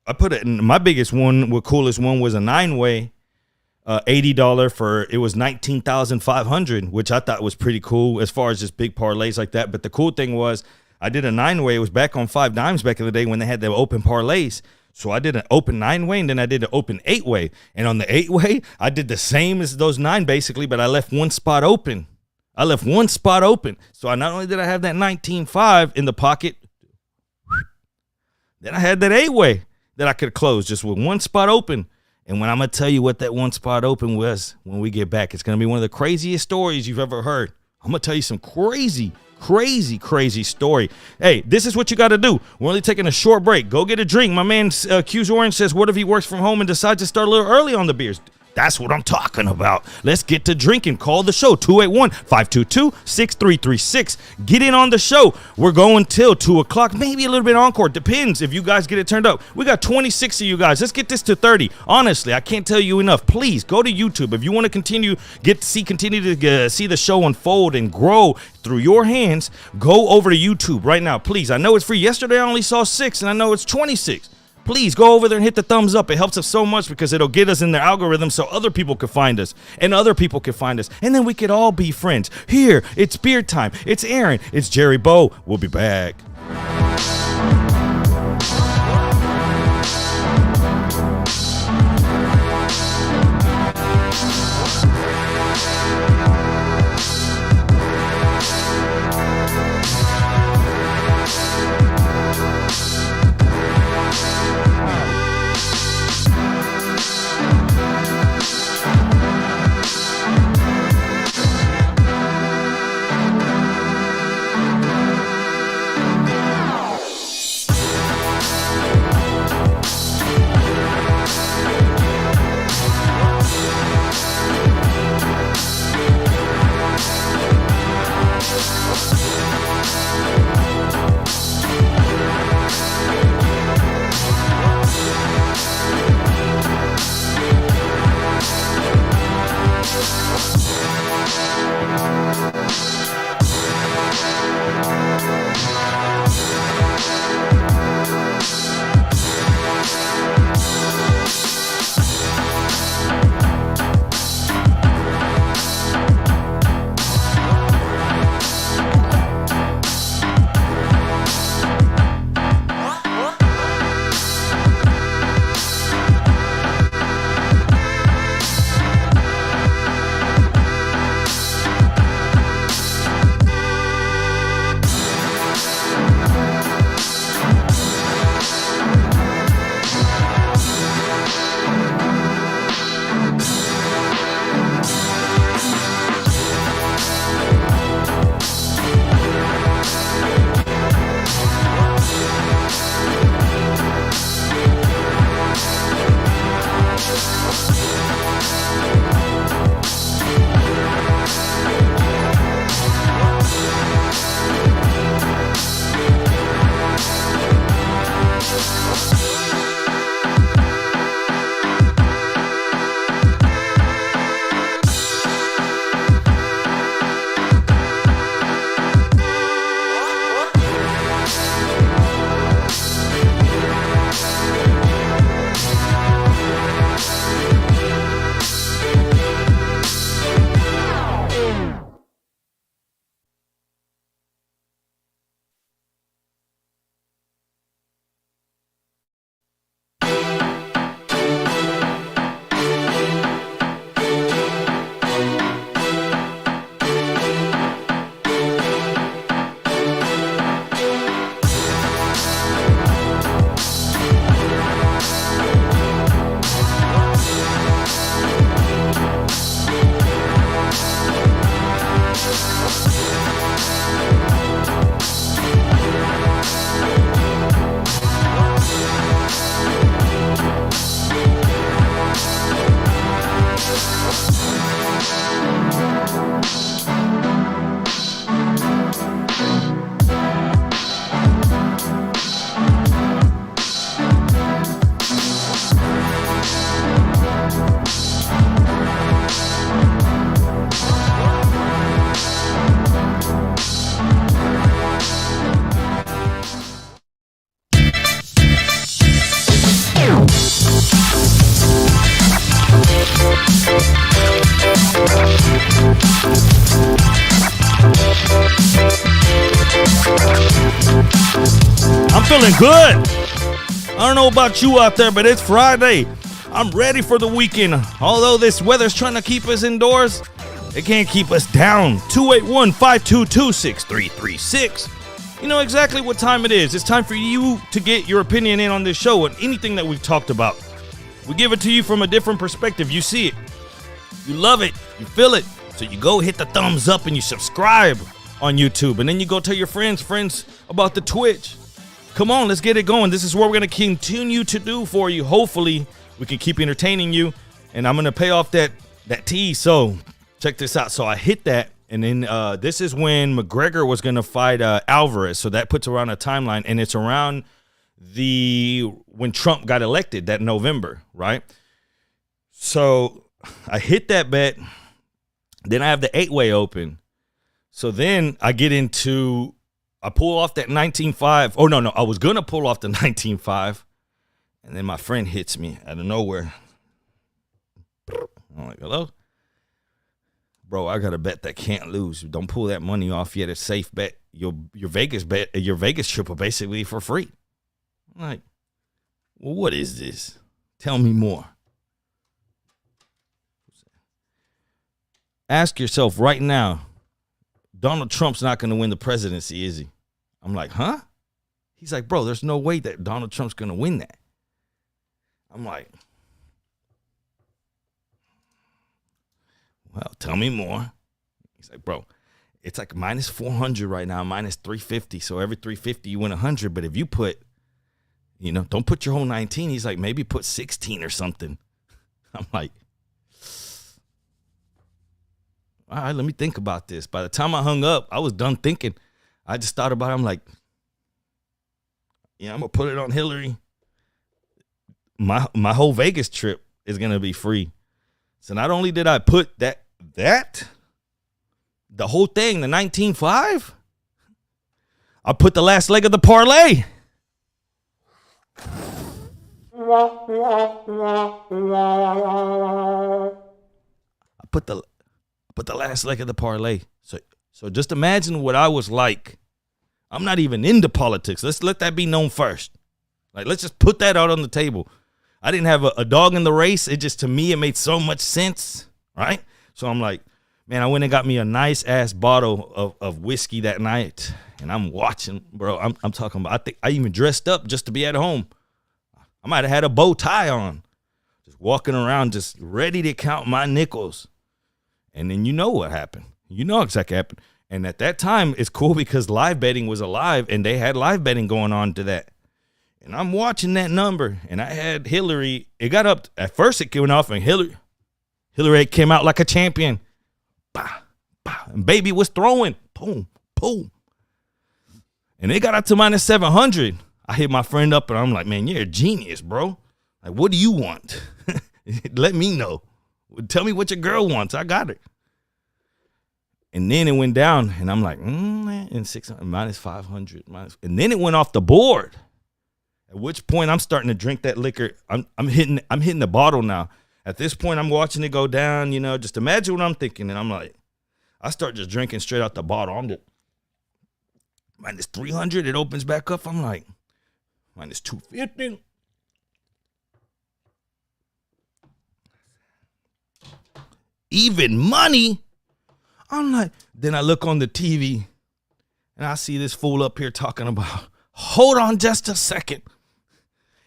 A: I put it in my biggest one, the coolest one was a 9-way, $80 for, it was 19,500, which I thought was pretty cool as far as just big parlays like that. But the cool thing was I did a 9-way. It was back on 5 dimes back in the day when they had the open parlays. So I did an open 9-way and then I did an open 8-way. And on the 8-way, I did the same as those 9 basically, but I left one spot open. So not only did I have that 19.5 in the pocket, then I had that 8-way that I could close just with one spot open. And when I'm going to tell you what that one spot open was when we get back, it's going to be one of the craziest stories you've ever heard. I'm going to tell you some crazy story. Hey, this is what you got to do. We're only taking a short break. Go get a drink. My man Q's Orange says, what if he works from home and decides to start a little early on the beers? That's what I'm talking about. Let's get to drinking. Call the show, 281-522-6336. Get in on the show. We're going till 2 o'clock, maybe a little bit encore. Depends if you guys get it turned up. We got 26 of you guys. Let's get this to 30. Honestly, I can't tell you enough. Please go to YouTube. If you want to continue to see the show unfold and grow through your hands, go over to YouTube right now, please. I know it's free. Yesterday I only saw 6, and I know it's 26. please go over there and hit the thumbs up. It helps us so much because it'll get us in their algorithm so other people can find us and other people can find us. And then we could all be friends. Here, it's beer time. It's Aaron. It's Jerry Bow. We'll be back. I'm feeling good. I don't know about you out there, but it's Friday. I'm ready for the weekend. Although this weather's trying to keep us indoors, it can't keep us down. 281-522-6336. You know exactly what time it is. It's time for you to get your opinion in on this show and anything that we've talked about. We give it to you from a different perspective. You see it. You love it. You feel it. So you go hit the thumbs up and you subscribe on YouTube. And then you go tell your friends about the Twitch. Come on, let's get it going. This is what we're going to continue to do for you. Hopefully, we can keep entertaining you. And I'm going to pay off that tease. So check this out. So I hit that. And then this is when McGregor was going to fight Alvarez. So that puts around a timeline. And it's around when Trump got elected that November, right? So I hit that bet. Then I have the 8-way open. So then I pull off that 19.5. Oh, no. I was going to pull off the 19.5. And then my friend hits me out of nowhere. I'm like, hello? Bro, I got a bet that can't lose. Don't pull that money off yet. It's safe bet. Your Vegas trip will basically for free. I'm like, well, what is this? Tell me more. Ask yourself right now, Donald Trump's not going to win the presidency, is he? I'm like, huh? He's like, bro, there's no way that Donald Trump's going to win that. I'm like, well, tell me more. He's like, bro, it's like minus 400 right now, minus 350. So every 350 you win 100. But if you put, don't put your whole 19. He's like, maybe put 16 or something. I'm like, all right, let me think about this. By the time I hung up, I was done thinking. I just thought about it. I'm like, I'm going to put it on Hillary. My whole Vegas trip is going to be free. So not only did I put that the whole thing, the 19.5, I put the last leg of the parlay. I put the last leg of the parlay. So just imagine what I was like. I'm not even into politics. Let's let that be known first. Like, let's just put that out on the table. I didn't have a dog in the race. To me, it made so much sense, right? So I'm like, man, I went and got me a nice-ass bottle of whiskey that night, and I'm watching, bro. I'm talking about, I think I even dressed up just to be at home. I might have had a bow tie on, just walking around, just ready to count my nickels. And then you know what happened. You know exactly what happened. And at that time, it's cool because live betting was alive, and they had live betting going on to that. And I'm watching that number, and I had Hillary. It got up. At first, it went off, and Hillary came out like a champion. Bah, bah, and baby was throwing. Boom, boom. And it got up to minus 700. I hit my friend up, and I'm like, man, you're a genius, bro. Like, what do you want? Let me know. Tell me what your girl wants. I got it. And then it went down, and I'm like, and 600, minus 500. And then it went off the board. At which point I'm starting to drink that liquor. I'm hitting the bottle now. At this point, I'm watching it go down, just imagine what I'm thinking. And I'm like, I start just drinking straight out the bottle. I'm just minus 300. It opens back up. I'm like, minus 250. Even money. I'm like, then I look on the TV and I see this fool up here talking about, hold on just a second.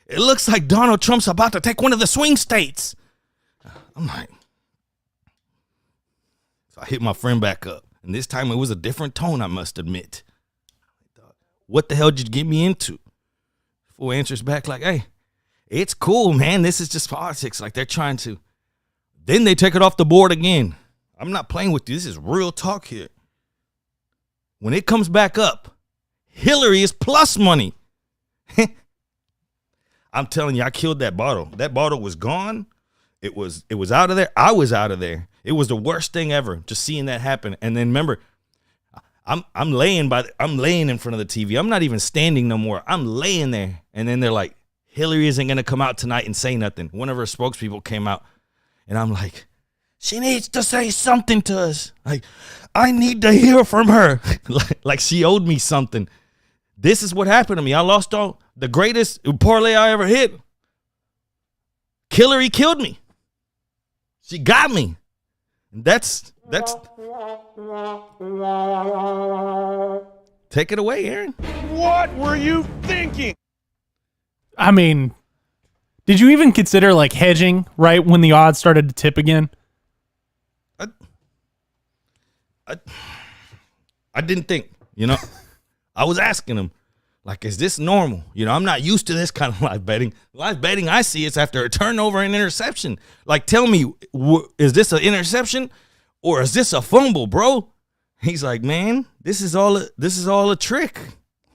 A: It looks like Donald Trump's about to take one of the swing states. I'm like, so I hit my friend back up. And this time it was a different tone, I must admit. What the hell did you get me into? Fool answers back like, hey, it's cool, man. This is just politics. Like, they're trying to. Then they take it off the board again. I'm not playing with you. This is real talk here. When it comes back up, Hillary is plus money. I'm telling you, I killed that bottle. That bottle was gone. It was out of there. I was out of there. It was the worst thing ever, just seeing that happen. And then remember, I'm laying in front of the TV. I'm not even standing no more. I'm laying there. And then they're like, Hillary isn't gonna come out tonight and say nothing. One of her spokespeople came out, and I'm like, she needs to say something to us. Like, I need to hear from her. like she owed me something. This is what happened to me. I lost all the greatest parlay I ever hit. Hillary killed me. She got me. That's take it away, Aaron.
F: What were you thinking?
B: I mean, did you even consider like hedging right when the odds started to tip again?
A: I didn't think, I was asking him, like, is this normal? I'm not used to this kind of live betting. Live betting I see is after a turnover and interception. Like, tell me, is this an interception or is this a fumble, bro? He's like, man, this is all a trick.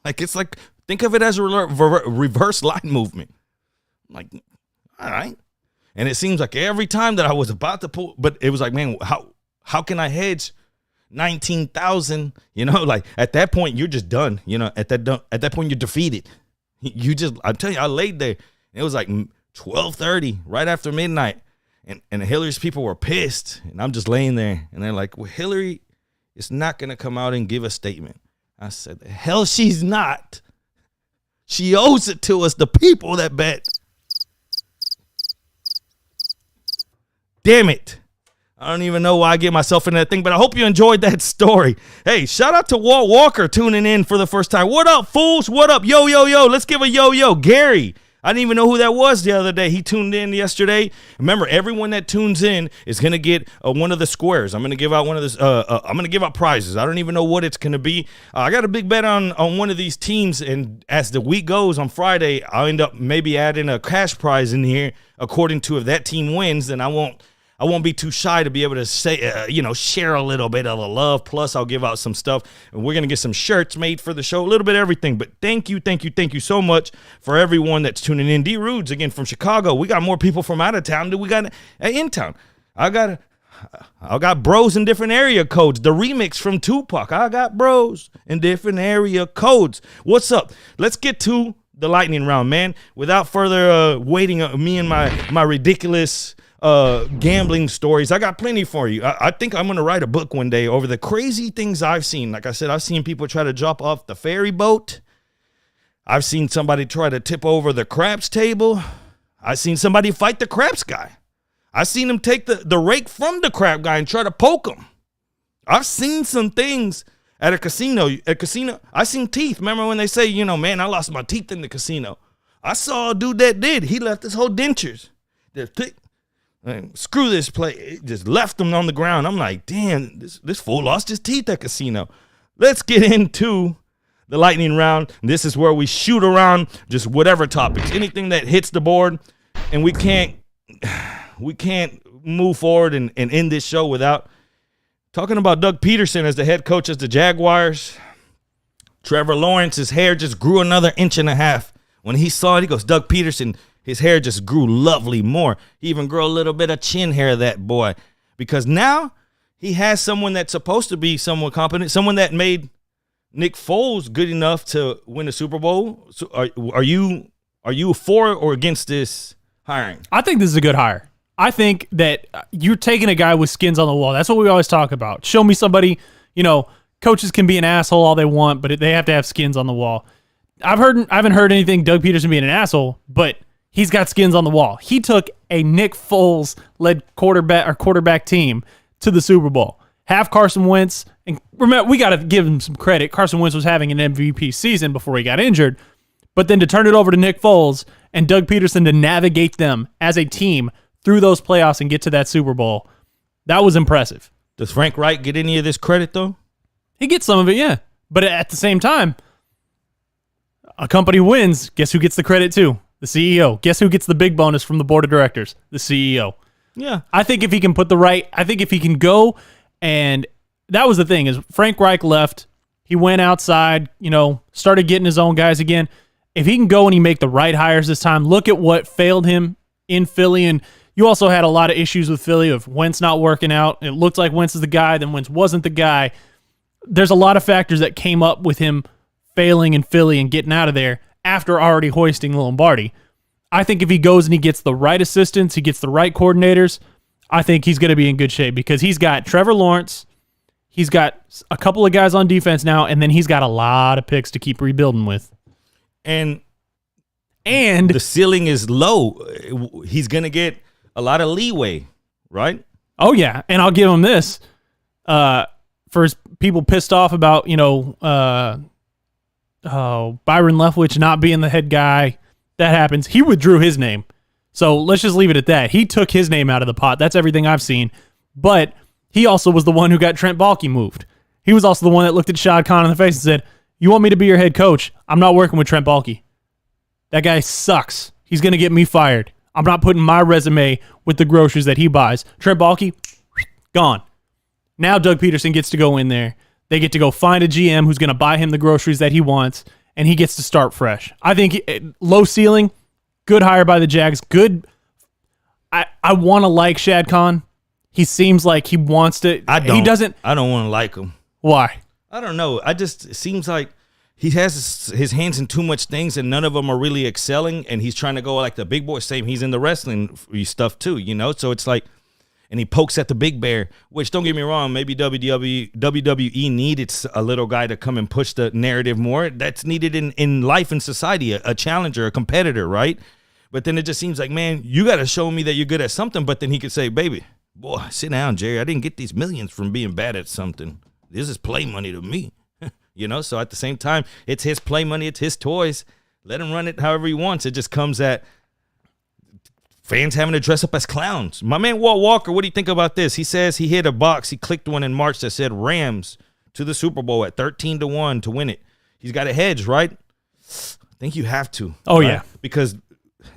A: Like, it's like, think of it as a reverse line movement. I'm like, all right. And it seems like every time that I was about to pull, but it was like, man, how can I hedge 19,000? Like, at that point you're just done. At that point you're defeated. I'm telling you, I laid there It was like 12:30, right after midnight. And Hillary's people were pissed. And I'm just laying there. And they're like, well, Hillary is not going to come out and give a statement. I said, the hell she's not. She owes it to us, the people that bet. Damn it. I don't even know why I get myself in that thing, but I hope you enjoyed that story. Hey, shout out to Walt Walker tuning in for the first time. What up, fools? What up? Yo, yo, yo. Let's give a yo. Gary. I didn't even know who that was the other day. He tuned in yesterday. Remember, everyone that tunes in is going to get one of the squares. I'm going to give out one of this. I'm going to give out prizes. I don't even know what it's going to be. I got a big bet on one of these teams, and as the week goes on Friday, I'll end up maybe adding a cash prize in here according to if that team wins, then I won't be too shy to be able to say, share a little bit of the love. Plus, I'll give out some stuff. And we're going to get some shirts made for the show, a little bit of everything. But thank you so much for everyone that's tuning in. D. Rudes, again, from Chicago. We got more people from out of town than we got in town. I got bros in different area codes. The remix from Tupac. I got bros in different area codes. What's up? Let's get to the lightning round, man. Without further waiting, me and my ridiculous gambling stories. I got plenty for you. I think I'm going to write a book one day over the crazy things I've seen. Like I said, I've seen people try to drop off the ferry boat. I've seen somebody try to tip over the craps table. I've seen somebody fight the craps guy. I've seen him take the rake from the crap guy and try to poke him. I've seen some things at a casino. I seen teeth. Remember when they say, man, I lost my teeth in the casino. I saw a dude that did. He left his whole dentures. They're thick. Screw this play. It just left him on the ground. I'm like, damn, this fool lost his teeth at casino. Let's get into the lightning round. This is where we shoot around just whatever topics, anything that hits the board, and we can't move forward and end this show without talking about Doug Peterson as the head coach of the Jaguars. Trevor Lawrence's hair just grew another 1.5 inches. When he saw it, he goes, Doug Peterson, his hair just grew lovely more. He even grew a little bit of chin hair, that boy. Because now he has someone that's supposed to be somewhat competent, someone that made Nick Foles good enough to win a Super Bowl. So are you for or against this hiring?
B: I think this is a good hire. I think that you're taking a guy with skins on the wall. That's what we always talk about. Show me somebody, coaches can be an asshole all they want, but they have to have skins on the wall. I haven't heard anything Doug Peterson being an asshole, but he's got skins on the wall. He took a Nick Foles-led quarterback team to the Super Bowl. Have Carson Wentz, and remember, we got to give him some credit. Carson Wentz was having an MVP season before he got injured, but then to turn it over to Nick Foles and Doug Peterson to navigate them as a team through those playoffs and get to that Super Bowl, that was impressive.
A: Does Frank Reich get any of this credit, though?
B: He gets some of it, yeah. But at the same time, a company wins, guess who gets the credit too? The CEO. Guess who gets the big bonus from the board of directors? The CEO.
A: Yeah.
B: I think if he can go, and that was the thing, is Frank Reich left. He went outside, started getting his own guys again. If he can go and he make the right hires this time, look at what failed him in Philly. And you also had a lot of issues with Philly of Wentz not working out. It looked like Wentz is the guy, then Wentz wasn't the guy. There's a lot of factors that came up with him failing in Philly and getting out of there after already hoisting Lombardi. I think if he goes and he gets the right assistants, he gets the right coordinators, I think he's going to be in good shape because he's got Trevor Lawrence, he's got a couple of guys on defense now, and then he's got a lot of picks to keep rebuilding with.
A: And the ceiling is low. He's going to get a lot of leeway, right?
B: Oh, yeah, and I'll give him this. For people pissed off about, Byron Leftwich not being the head guy, that happens. He withdrew his name. So let's just leave it at that. He took his name out of the pot. That's everything I've seen. But he also was the one who got Trent Baalke moved. He was also the one that looked at Shad Khan in the face and said, you want me to be your head coach? I'm not working with Trent Baalke. That guy sucks. He's going to get me fired. I'm not putting my resume with the groceries that he buys. Trent Baalke, gone. Now Doug Peterson gets to go in there. They get to go find a GM who's going to buy him the groceries that he wants, and he gets to start fresh. I think low ceiling, good hire by the Jags. Good. I want to like Shad Khan. He seems like he wants to.
A: I don't.
B: He doesn't.
A: I don't want to like him.
B: Why?
A: I don't know. It seems like he has his hands in too much things and none of them are really excelling, and he's trying to go like the big boy. Same, he's in the wrestling stuff too, you know? So it's like, and he pokes at the big bear, which, don't get me wrong, maybe WWE needed a little guy to come and push the narrative more. That's needed in life and society, a challenger, a competitor, right? But then it just seems like, man, you got to show me that you're good at something. But then he could say, baby, boy, sit down, Jerry. I didn't get these millions from being bad at something. This is play money to me. You know, so at the same time, it's his play money. It's his toys. Let him run it however he wants. It just comes at fans having to dress up as clowns. My man Walt Walker, what do you think about this? He says he hit a box. He clicked one in March that said Rams to the Super Bowl at 13-1 to win it. He's got a hedge, right? I think you have to.
B: Oh,
A: right?
B: yeah.
A: Because,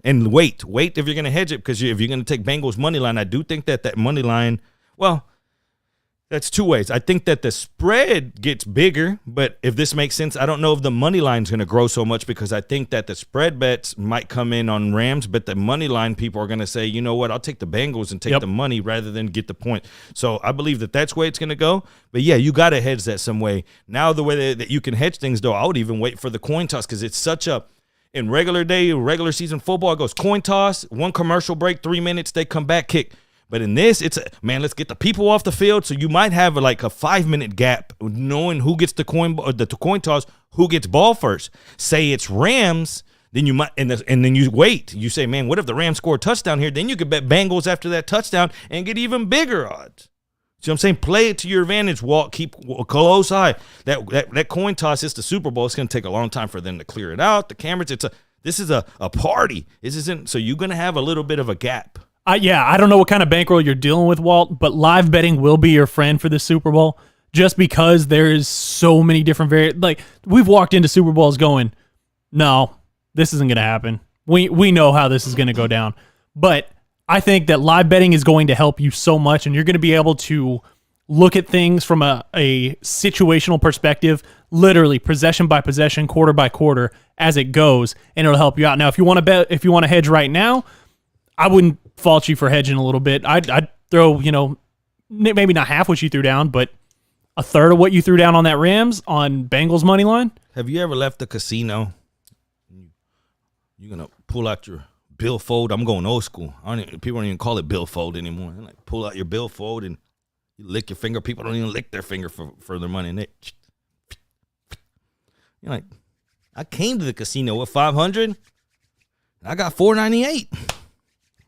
A: and wait if you're going to hedge it, because if you're going to take Bengals money line, I do think that money line, well, that's two ways. I think that the spread gets bigger, but if this makes sense, I don't know if the money line's going to grow so much, because I think that the spread bets might come in on Rams, but the money line people are going to say, you know what, I'll take the Bengals and take the money rather than get the point. So I believe that that's where it's going to go. But yeah, you got to hedge that some way. Now the way that you can hedge things, though, I would even wait for the coin toss, because it's such a, in regular season football, it goes coin toss, one commercial break, 3 minutes, they come back, kick. But in this, it's man, let's get the people off the field. So you might have like a 5-minute gap knowing who gets the coin toss, who gets ball first. Say it's Rams, then you might, and then you wait. You say, man, what if the Rams score a touchdown here? Then you could bet Bengals after that touchdown and get even bigger odds. See what I'm saying? Play it to your advantage, Walt. Keep a close eye. That coin toss is the Super Bowl. It's going to take a long time for them to clear it out. The cameras, this is a party. This isn't, so you're going to have a little bit of a gap.
B: Yeah, I don't know what kind of bankroll you're dealing with, Walt, but live betting will be your friend for the Super Bowl, just because there is so many different like, we've walked into Super Bowls going, no, this isn't going to happen. We know how this is going to go down. But I think that live betting is going to help you so much, and you're going to be able to look at things from a situational perspective, literally possession by possession, quarter by quarter as it goes, and it'll help you out. Now, if you want to hedge right now, I wouldn't fault you for hedging a little bit. I'd throw, maybe not half what you threw down, but a third of what you threw down on that Rams on Bengals money line.
A: Have you ever left the casino? You're going to pull out your billfold. I'm going old school. People don't even call it billfold anymore. They're like, pull out your billfold and you lick your finger. People don't even lick their finger for their money. And you're like, I came to the casino with $500. I got $498.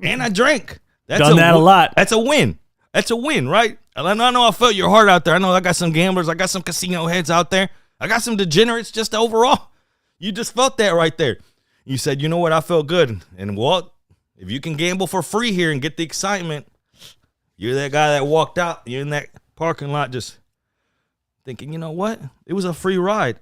A: And I drank.
B: Done that a lot.
A: That's a win. That's a win, right? I know I felt your heart out there. I know I got some gamblers. I got some casino heads out there. I got some degenerates just overall. You just felt that right there. You said, you know what? I felt good. And Walt, if you can gamble for free here and get the excitement, you're that guy that walked out. You're in that parking lot just thinking, you know what? It was a free ride.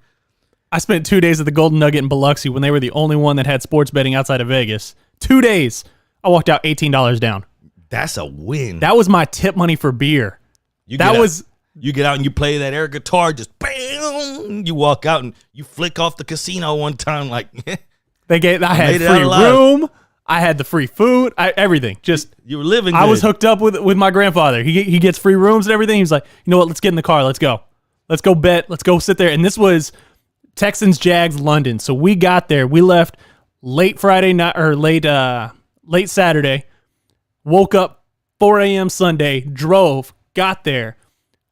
B: I spent 2 days at the Golden Nugget in Biloxi when they were the only one that had sports betting outside of Vegas. 2 days. I walked out $18 down.
A: That's a win.
B: That was my tip money for beer.
A: You get out and you play that air guitar, just bam. You walk out and you flick off the casino one time, like
B: I had free room. I had the free food. Everything. Just
A: you were living good.
B: I was hooked up with my grandfather. He gets free rooms and everything. He was like, you know what? Let's get in the car. Let's go. Let's go bet. Let's go sit there. And this was Texans Jags London. So we got there. We left late Friday night or late Saturday, woke up 4 a.m. Sunday, drove, got there,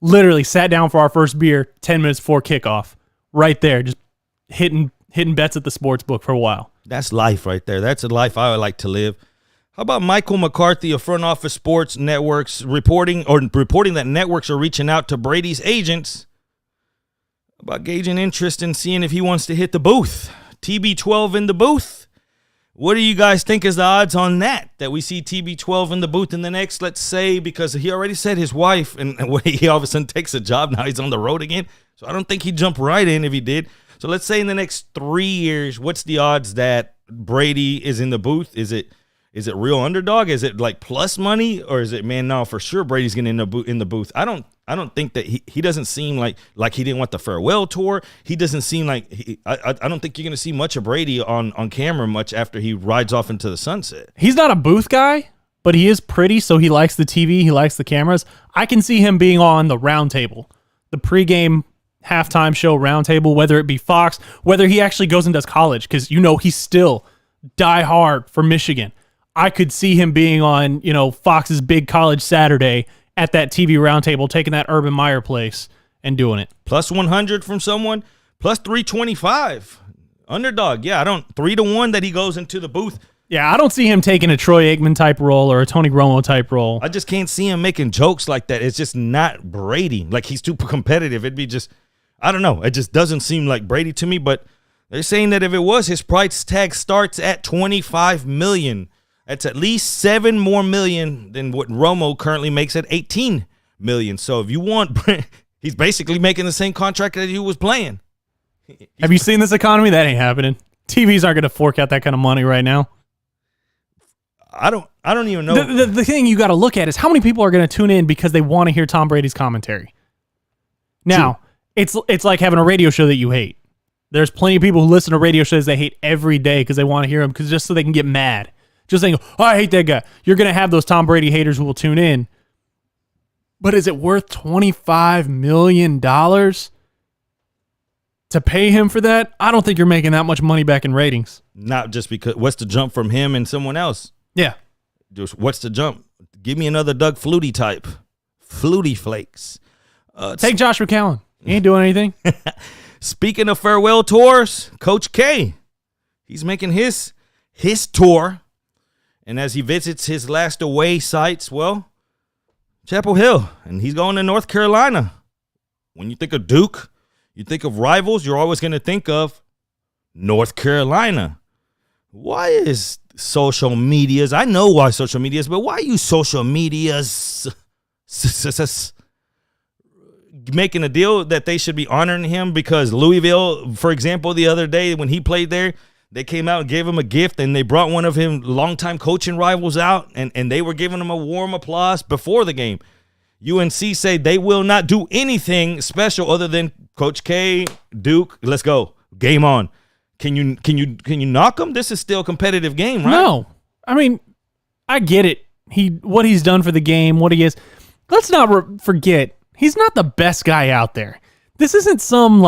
B: literally sat down for our first beer 10 minutes before kickoff. Right there, just hitting bets at the sports book for a while.
A: That's life right there. That's a life I would like to live. How about Michael McCarthy of Front Office Sports Networks reporting that networks are reaching out to Brady's agents about gauging interest and seeing if he wants to hit the booth. TB12 in the booth. What do you guys think is the odds on that we see TB12 in the booth in the next, let's say, because he already said his wife, and he all of a sudden takes a job, now he's on the road again. So I don't think he'd jump right in if he did. So let's say in the next 3 years, what's the odds that Brady is in the booth? Is it real underdog? Is it like plus money? Or is it, man, no, for sure Brady's going to in the booth? I don't think that he doesn't seem like he didn't want the farewell tour. He doesn't seem like I don't think you're going to see much of Brady on camera much after he rides off into the sunset.
B: He's not a booth guy, but he is pretty, so he likes the TV, he likes the cameras. I can see him being on the round table, the pregame halftime show roundtable, whether it be Fox, whether he actually goes and does college, because he's still die hard for Michigan. I could see him being on Fox's Big College Saturday at that TV roundtable, taking that Urban Meyer place and doing it.
A: Plus 100 from someone, plus 325. Underdog, yeah, 3-1 that he goes into the booth.
B: Yeah, I don't see him taking a Troy Aikman type role or a Tony Romo type role.
A: I just can't see him making jokes like that. It's just not Brady. Like, he's too competitive. It'd be just, I don't know. It just doesn't seem like Brady to me, but they're saying that if it was, his price tag starts at $25 million. That's at least $7 more million than what Romo currently makes at $18 million. So if you want, he's basically making the same contract that he was playing.
B: Have you seen this economy? That ain't happening. TVs aren't going to fork out that kind of money right now.
A: I don't even know.
B: The thing you got to look at is how many people are going to tune in because they want to hear Tom Brady's commentary. Now, it's like having a radio show that you hate. There's plenty of people who listen to radio shows they hate every day because they want to hear them just so they can get mad. Just saying, oh, I hate that guy. You're going to have those Tom Brady haters who will tune in. But is it worth $25 million to pay him for that? I don't think you're making that much money back in ratings.
A: Not just because. What's the jump from him and someone else?
B: Yeah.
A: Just what's the jump? Give me another Doug Flutie type. Flutie Flakes.
B: Take Josh McCown. He ain't doing anything.
A: Speaking of farewell tours, Coach K, he's making his tour. And as he visits his last away sites, well, Chapel Hill, and he's going to North Carolina. When you think of Duke, you think of rivals, you're always going to think of North Carolina. Why is social medias, I know why social medias, but why you social medias making a deal that they should be honoring him? Because Louisville, for example, the other day when he played there, they came out and gave him a gift, and they brought one of him longtime coaching rivals out, and they were giving him a warm applause before the game. UNC say they will not do anything special other than Coach K, Duke, let's go, game on. Can you knock him? This is still a competitive game, right?
B: No. I mean, I get it. What he's done for the game, what he is. Let's not forget, he's not the best guy out there. This isn't some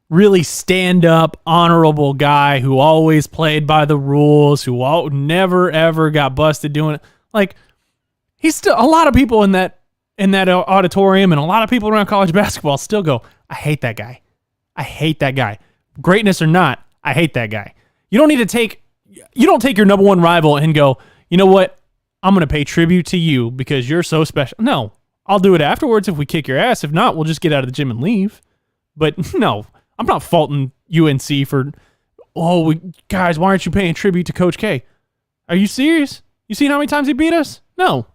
B: really stand-up, honorable guy who always played by the rules, who never ever got busted doing it. He's still, a lot of people in that auditorium and a lot of people around college basketball still go, I hate that guy. I hate that guy. Greatness or not, I hate that guy. You don't take your number one rival and go, you know what? I'm going to pay tribute to you because you're so special. No, I'll do it afterwards if we kick your ass. If not, we'll just get out of the gym and leave. But no, I'm not faulting UNC for, guys, why aren't you paying tribute to Coach K? Are you serious? You seen how many times he beat us? No.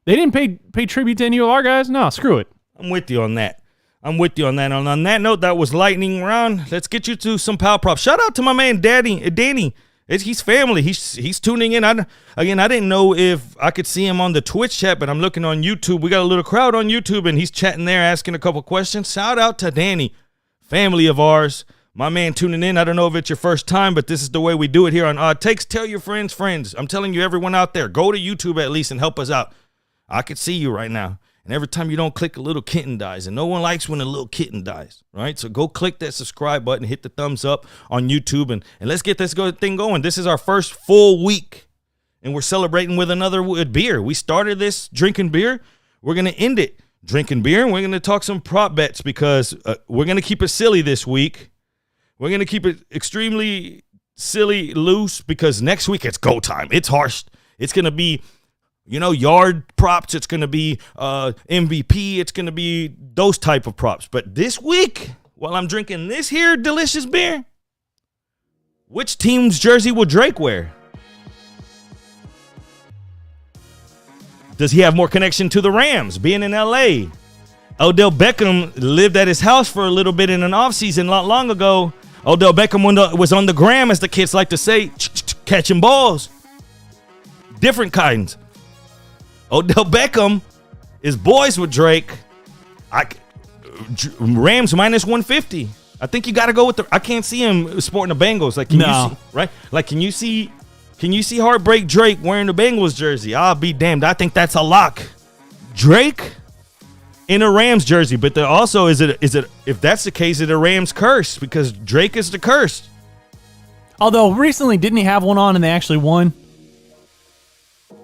B: They didn't pay tribute to any of our guys? No, screw it.
A: I'm with you on that. And on that note, that was lightning round. Let's get you to some power props. Shout out to my man Danny. He's family. He's tuning in. I didn't know if I could see him on the Twitch chat, but I'm looking on YouTube. We got a little crowd on YouTube, and he's chatting there, asking a couple questions. Shout out to Danny, family of ours. My man tuning in. I don't know if it's your first time, but this is the way we do it here on Odd Takes. Tell your friends. I'm telling you, everyone out there, go to YouTube at least and help us out. I could see you right now. And every time you don't click, a little kitten dies. And no one likes when a little kitten dies, right? So go click that subscribe button, hit the thumbs up on YouTube, and let's get this thing going. This is our first full week, and we're celebrating with another beer. We started this drinking beer. We're going to end it drinking beer, and we're going to talk some prop bets because we're going to keep it silly this week. We're going to keep it extremely silly, loose, because next week it's go time. It's harsh. It's going to be yard props. It's going to be MVP. It's going to be those type of props. But this week, while I'm drinking this here delicious beer, which team's jersey will Drake wear? Does he have more connection to the Rams, being in L.A.? Odell Beckham lived at his house for a little bit in an offseason not long ago. Odell Beckham was on the gram, as the kids like to say, catching balls. Different kinds. Odell Beckham is boys with Drake. Rams minus 150. I think you got to go with I can't see him sporting the Bengals. You see, right? Can you see Heartbreak Drake wearing the Bengals jersey? I'll be damned. I think that's a lock. Drake, in a Rams jersey. But there also is it if that's the case, is it a Rams curse because Drake is the curse?
B: Although recently, didn't he have one on and they actually won?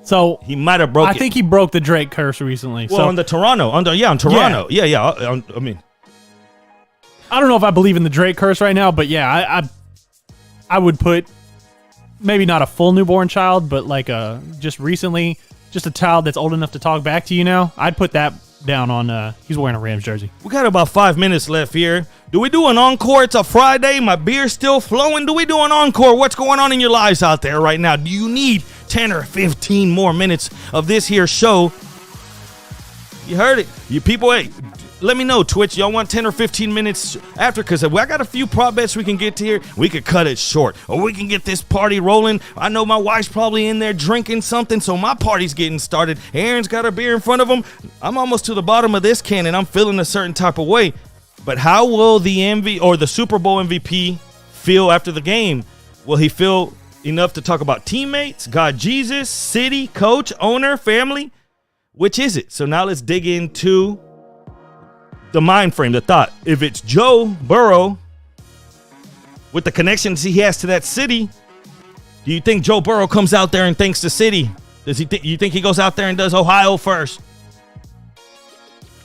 B: So
A: he might have broke.
B: I think he broke the Drake curse recently.
A: Well, on Toronto. On Toronto. Yeah. I mean,
B: I don't know if I believe in the Drake curse right now, but yeah, I would put maybe not a full newborn child, but like just recently, just a child that's old enough to talk back to you now. I'd put that down on. He's wearing a Rams jersey.
A: We got about 5 minutes left here. Do we do an encore? It's a Friday. My beer's still flowing. Do we do an encore? What's going on in your lives out there right now? Do you need 10 or 15 more minutes of this here show? You heard it. You people, hey, let me know, Twitch. Y'all want 10 or 15 minutes after? Because I got a few prop bets we can get to here. We could cut it short. Or we can get this party rolling. I know my wife's probably in there drinking something, so my party's getting started. Aaron's got a beer in front of him. I'm almost to the bottom of this can, and I'm feeling a certain type of way. But how will the Super Bowl MVP feel after the game? Will he feel enough to talk about teammates, God, Jesus, city, coach, owner, family? Which is it? So now let's dig into the mind frame, the thought. If it's Joe Burrow with the connections he has to that city, do you think Joe Burrow comes out there and thanks the city? You think he goes out there and does Ohio first?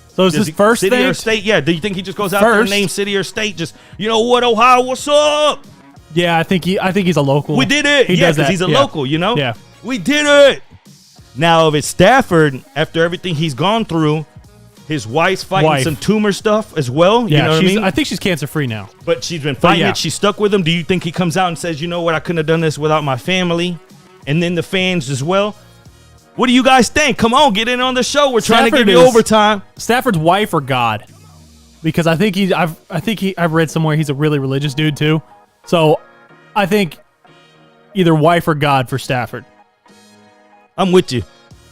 B: So is this first
A: city
B: thing?
A: Or state? Yeah. Do you think he just goes out there and names city or state? Just, you know what, Ohio, what's up?
B: Yeah, I think he's a local.
A: We did it.
B: He does that.
A: He's a local, you know?
B: Yeah.
A: We did it. Now, if it's Stafford, after everything he's gone through, his wife's fighting some tumor stuff as well.
B: Yeah,
A: you know what I mean?
B: I think she's cancer-free now.
A: But she's been fighting it. She's stuck with him. Do you think he comes out and says, you know what, I couldn't have done this without my family? And then the fans as well. What do you guys think? Come on, get in on the show. We're trying to give you overtime.
B: Stafford's wife or God? Because I think I've read somewhere he's a really religious dude too. So I think either wife or God for Stafford.
A: I'm with you.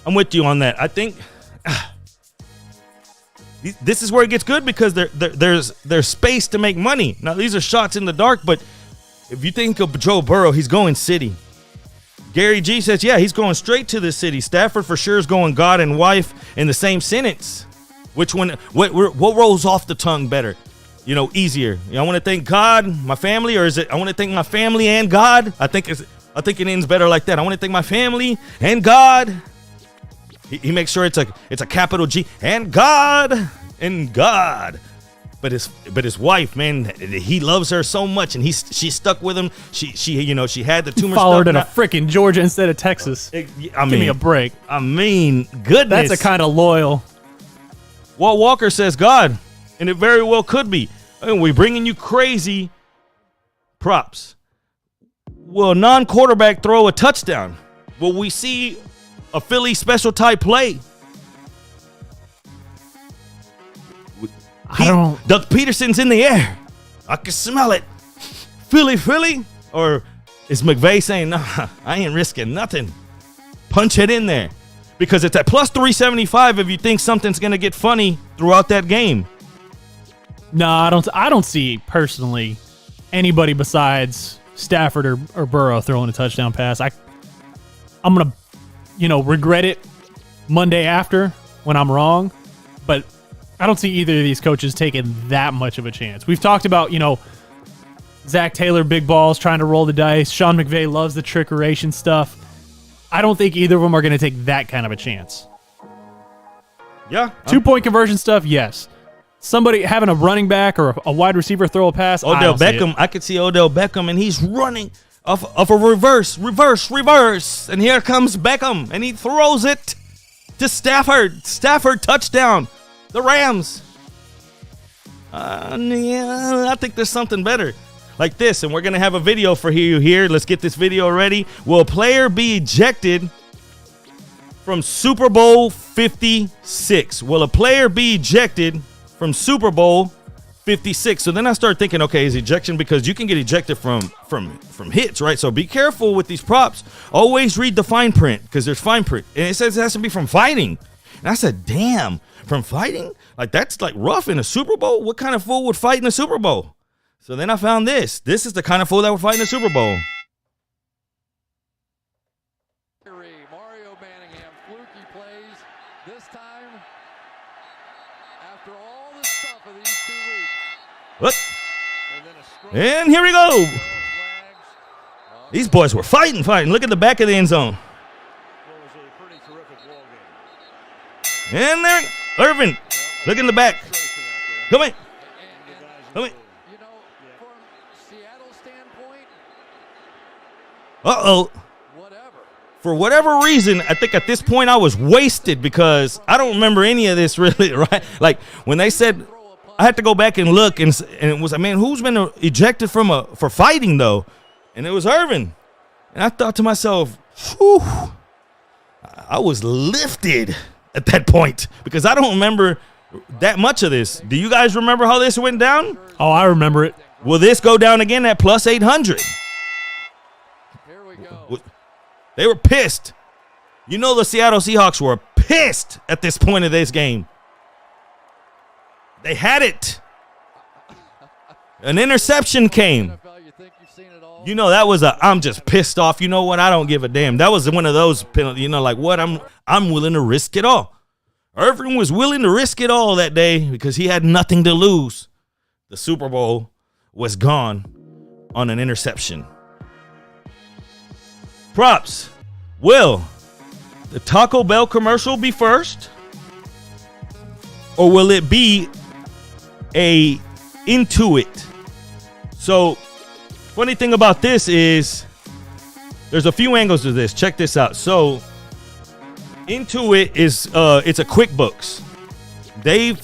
A: I'm with you on that. I think this is where it gets good because there's space to make money. Now, these are shots in the dark, but if you think of Joe Burrow, he's going city. Gary G says, yeah, he's going straight to the city. Stafford for sure is going God and wife in the same sentence. Which one? What rolls off the tongue better? You know, easier. You know, I want to thank God, my family, or is it I want to thank my family and God? I think it ends better like that. I want to thank my family and God. He makes sure it's a capital G and God and God. But his wife, man, he loves her so much, and she's stuck with him. She had the tumor.
B: Followed in a freaking Georgia instead of Texas.
A: Give
B: me a break.
A: I mean, goodness,
B: that's a kind of loyal.
A: Walt Walker says God, and it very well could be. I mean, we're bringing you crazy props. Will a non-quarterback throw a touchdown? Will we see a Philly special type play? Doug Peterson's in the air. I can smell it. Philly? Or is McVay saying, nah, I ain't risking nothing? Punch it in there. Because it's at plus 375 if you think something's going to get funny throughout that game.
B: No, I don't see personally anybody besides Stafford or Burrow throwing a touchdown pass. I'm going to, regret it Monday after when I'm wrong. But I don't see either of these coaches taking that much of a chance. We've talked about, Zach Taylor, big balls, trying to roll the dice. Sean McVay loves the trickeration stuff. I don't think either of them are going to take that kind of a chance.
A: Yeah.
B: 2-point conversion stuff, yes. Somebody having a running back or a wide receiver throw a pass,
A: Odell Beckham, I could see Odell Beckham, and he's running off a reverse. And here comes Beckham, and he throws it to Stafford. Stafford touchdown. The Rams. I think there's something better. Like this, and we're going to have a video for you here. Let's get this video ready. Will a player be ejected from Super Bowl 56? Will a player be ejected from Super Bowl 56? So then I start thinking, okay, is ejection because you can get ejected from hits, right? So be careful with these props. Always read the fine print because there's fine print. And it says it has to be from fighting. And I said, damn, from fighting? Like, that's like rough in a Super Bowl? What kind of fool would fight in a Super Bowl? So then I found this. This is the kind of fool that would fight in a Super Bowl.
H: Mario Manningham, fluky plays. This time,
A: Look. And here we go. These boys were fighting. Look at the back of the end zone. And there, Irvin. Look in the back. Come in. Uh-oh. For whatever reason, I think at this point I was wasted because I don't remember any of this really, right? Like when they said, I had to go back and look, and it was, man, who's been ejected for fighting though? And it was Irvin. And I thought to myself, whew, I was lifted at that point because I don't remember that much of this. Do you guys remember how this went down?
B: Oh, I remember it.
A: Will this go down again at plus 800?
F: Here we go.
A: They were pissed. You know the Seattle Seahawks were pissed at this point of this game. They had it. An interception came. You know, that was I'm just pissed off. You know what? I don't give a damn. That was one of those penalties, you know, like what? I'm willing to risk it all. Irvin was willing to risk it all that day because he had nothing to lose. The Super Bowl was gone on an interception. Props. Will the Taco Bell commercial be first? Or will it be a Into It? So, funny thing about this is there's a few angles to this. Check this out. So, Into It is it's a QuickBooks. They've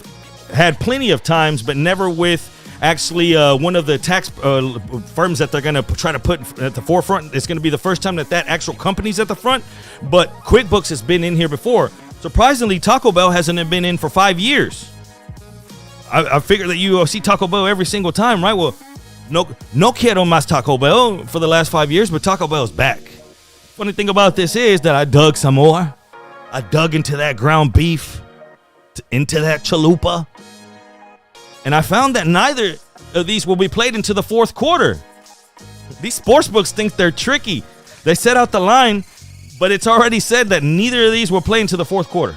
A: had plenty of times, but never with actually one of the tax firms that they're going to try to put at the forefront. It's going to be the first time that actual company's at the front, but QuickBooks has been in here before. Surprisingly, Taco Bell hasn't been in for 5 years. I figure that you see Taco Bell every single time, right? Well, no quiero más Taco Bell for the last 5 years, but Taco Bell's back. Funny thing about this is that I dug some more. I dug into that ground beef, into that chalupa, and I found that neither of these will be played into the fourth quarter. These sportsbooks think they're tricky. They set out the line, but it's already said that neither of these will play into the fourth quarter.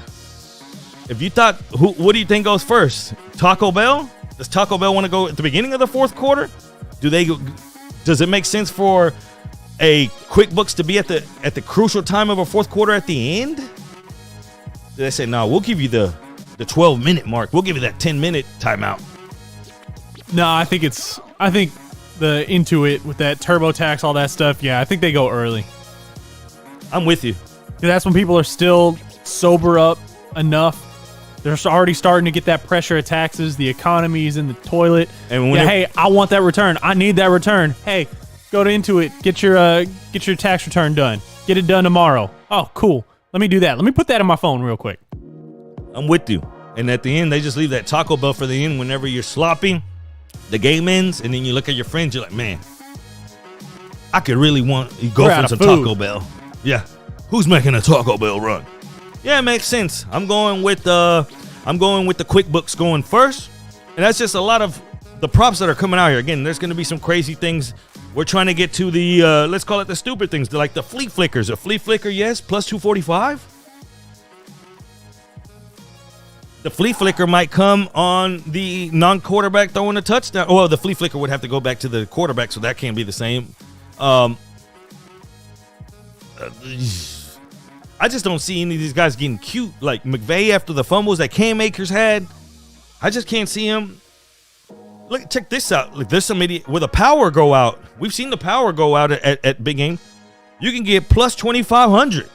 A: If you thought, what do you think goes first? Taco Bell? Does Taco Bell want to go at the beginning of the fourth quarter? Does it make sense for a QuickBooks to be at the crucial time of a fourth quarter at the end? They say, no, we'll give you the 12-minute mark. We'll give you that 10-minute timeout.
B: No, I think the Into It with that TurboTax, all that stuff. Yeah, I think they go early.
A: I'm with you.
B: That's when people are still sober up enough. They're already starting to get that pressure of taxes. The economy's in the toilet. And hey, I want that return. I need that return. Hey, go to Into It. Get your tax return done. Get it done tomorrow. Oh, cool. Let me do that. Let me put that in my phone real quick.
A: I'm with you. And at the end, they just leave that Taco Bell for the end whenever you're sloppy. The game ends, and then you look at your friends. You're like, man, I could really go for some Taco Bell. Yeah. Who's making a Taco Bell run? Yeah, it makes sense. I'm going with the QuickBooks going first, and that's just a lot of the props that are coming out here. Again, there's going to be some crazy things. We're trying to get to the let's call it the stupid things, like the flea flickers. A flea flicker, yes, plus 245. The flea flicker might come on the non-quarterback throwing a touchdown. Well, the flea flicker would have to go back to the quarterback, so that can't be the same. I just don't see any of these guys getting cute. Like McVay after the fumbles that Cam Akers had. I just can't see him. Look, check this out. Look, there's some idiot with a power go out. We've seen the power go out at big game. You can get plus 2,500.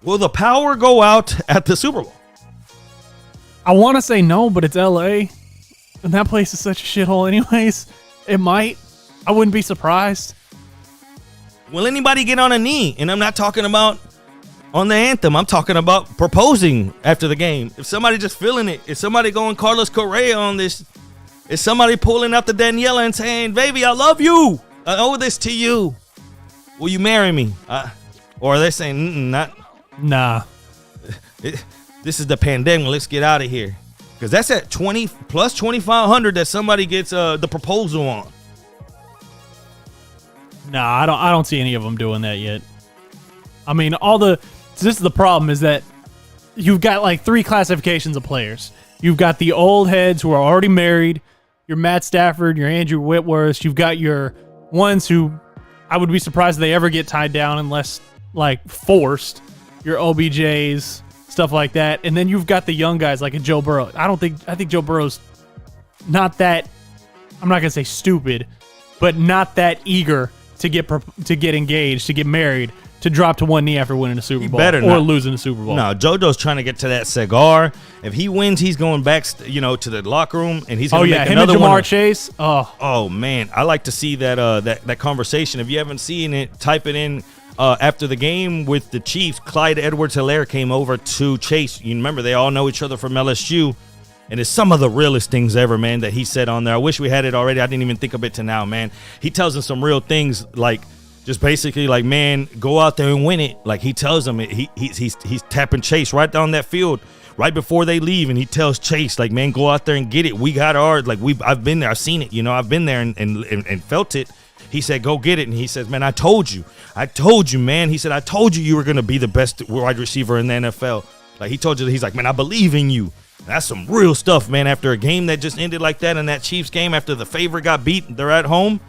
A: Will the power go out at the Super Bowl?
B: I want to say no, but it's LA. And that place is such a shithole anyways. It might. I wouldn't be surprised.
A: Will anybody get on a knee? And I'm not talking about on the anthem. I'm talking about proposing after the game. If somebody just feeling it, if somebody going Carlos Correa on this, if somebody pulling out the Daniela and saying, baby, I love you. I owe this to you. Will you marry me? Or are they saying, not?
B: Nah.
A: This is the pandemic. Let's get out of here. Because that's at 20 plus 2,500 that somebody gets the proposal on.
B: Nah, I don't see any of them doing that yet. I mean, this is the problem is that you've got like 3 classifications of players. You've got the old heads who are already married. Your Matt Stafford, your Andrew Whitworth. You've got your ones who I would be surprised if they ever get tied down unless like forced. Your OBJs, stuff like that. And then you've got the young guys like a Joe Burrow. I think Joe Burrow's not that, I'm not going to say stupid, but not that eager to get engaged, to get married, to drop to one knee after winning a Super Bowl or losing a Super Bowl.
A: No, JoJo's trying to get to that cigar. If he wins, he's going back, to the locker room, and he's going to make
B: him
A: another
B: and Jamar
A: one.
B: Chase.
A: Oh man, I like to see that conversation. If you haven't seen it, type it in. After the game with the Chiefs, Clyde Edwards-Helaire came over to Chase. You remember they all know each other from LSU. And it's some of the realest things ever, man, that he said on there. I wish we had it already. I didn't even think of it to now, man. He tells us some real things, like just basically like, man, go out there and win it. Like he tells them, he's tapping Chase right down that field right before they leave, and he tells Chase, like, man, go out there and get it. We got ours. Like I've been there, I've seen it. I've been there and felt it. He said, go get it. And he says, man, I told you, man. He said, I told you were going to be the best wide receiver in the NFL. Like he told you, he's like, man, I believe in you. That's some real stuff, man. After a game that just ended like that, in that Chiefs game, after the favorite got beat, they're at home.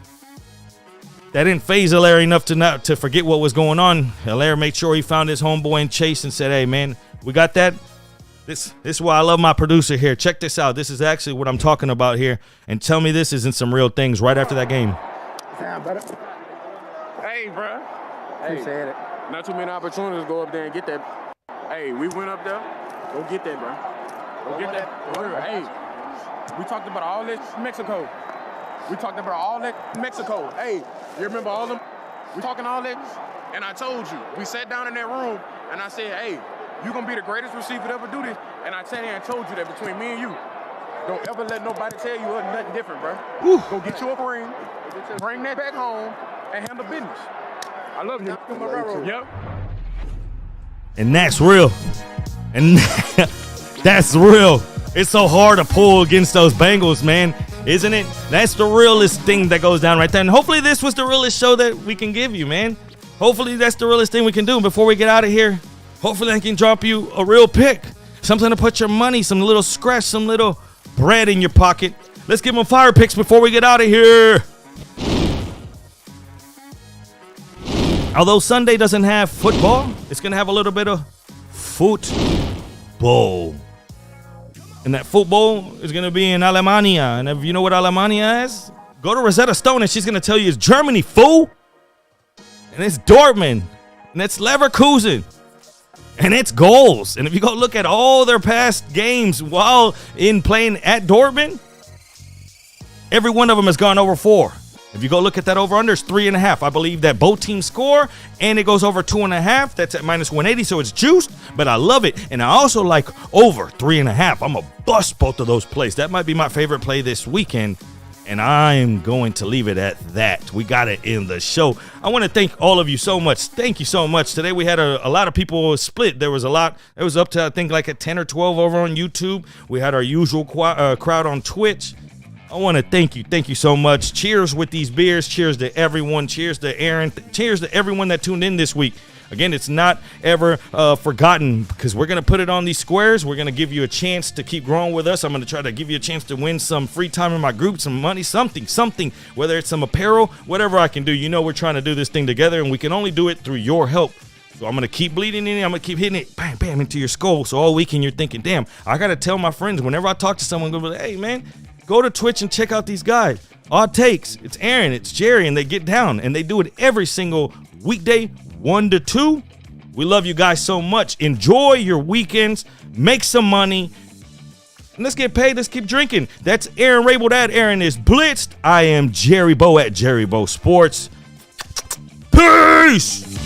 A: That didn't faze Helaire enough to forget what was going on. Helaire made sure he found his homeboy in Chase and said, hey, man, we got that. This is why I love my producer here. Check this out. This is actually what I'm talking about here. And tell me this isn't some real things right after that game.
H: Damn, brother. Hey, bro. Hey, said it. Not too many opportunities to go up there and get that. Hey, we went up there. Go get that, bro. Go get that. Hey, we talked about all this Mexico. Hey, you remember all them? We talking all that? And I told you, we sat down in that room, and I said, hey, you going to be the greatest receiver to ever do this. And I sat here and told you that between me and you, don't ever let nobody tell you nothing different, bro. Woo. Go get you a ring, bring that back home, and handle business. I love you. Yep.
A: And that's real. And that's real. It's so hard to pull against those Bengals, man, isn't it? That's the realest thing that goes down right there. And hopefully this was the realest show that we can give you, man. Hopefully that's the realest thing we can do. Before we get out of here, hopefully I can drop you a real pick. Something to put your money, some little scratch, some little bread in your pocket. Let's give them fire picks before we get out of here. Although Sunday doesn't have football, it's going to have a little bit of football. And that football is going to be in Alemania. And if you know what Alemania is, go to Rosetta Stone and she's going to tell you it's Germany, fool. And it's Dortmund. And it's Leverkusen. And it's goals. And if you go look at all their past games while in playing at Dortmund, every one of them has gone over 4. If you go look at that over-under, it's 3.5. I believe that both teams score, and it goes over 2.5. That's at minus 180, so it's juiced, but I love it. And I also like over 3.5. I'm going to bust both of those plays. That might be my favorite play this weekend, and I'm going to leave it at that. We got it in the show. I want to thank all of you so much. Thank you so much. Today we had a lot of people split. There was a lot. It was up to, I think, like a 10 or 12 over on YouTube. We had our usual crowd on Twitch. I want to thank you. Thank you so much. Cheers with these beers. Cheers to everyone. Cheers to Aaron. Cheers to everyone that tuned in this week. Again, it's not ever forgotten because we're going to put it on these squares. We're going to give you a chance to keep growing with us. I'm going to try to give you a chance to win some free time in my group, some money, something, whether it's some apparel, whatever I can do. You know we're trying to do this thing together, and we can only do it through your help. So I'm going to keep bleeding in. I'm going to keep hitting it, bam, bam, into your skull. So all weekend you're thinking, damn, I got to tell my friends whenever I talk to someone, go like, hey, man, go to Twitch and check out these guys. Odd Takes. It's Aaron. It's Jerry. And they get down. And they do it every single weekday, 1 to 2. We love you guys so much. Enjoy your weekends. Make some money. And let's get paid. Let's keep drinking. That's Aaron Rabel. That Aaron is blitzed. I am Jerry Bo at Jerry Bo Sports. Peace.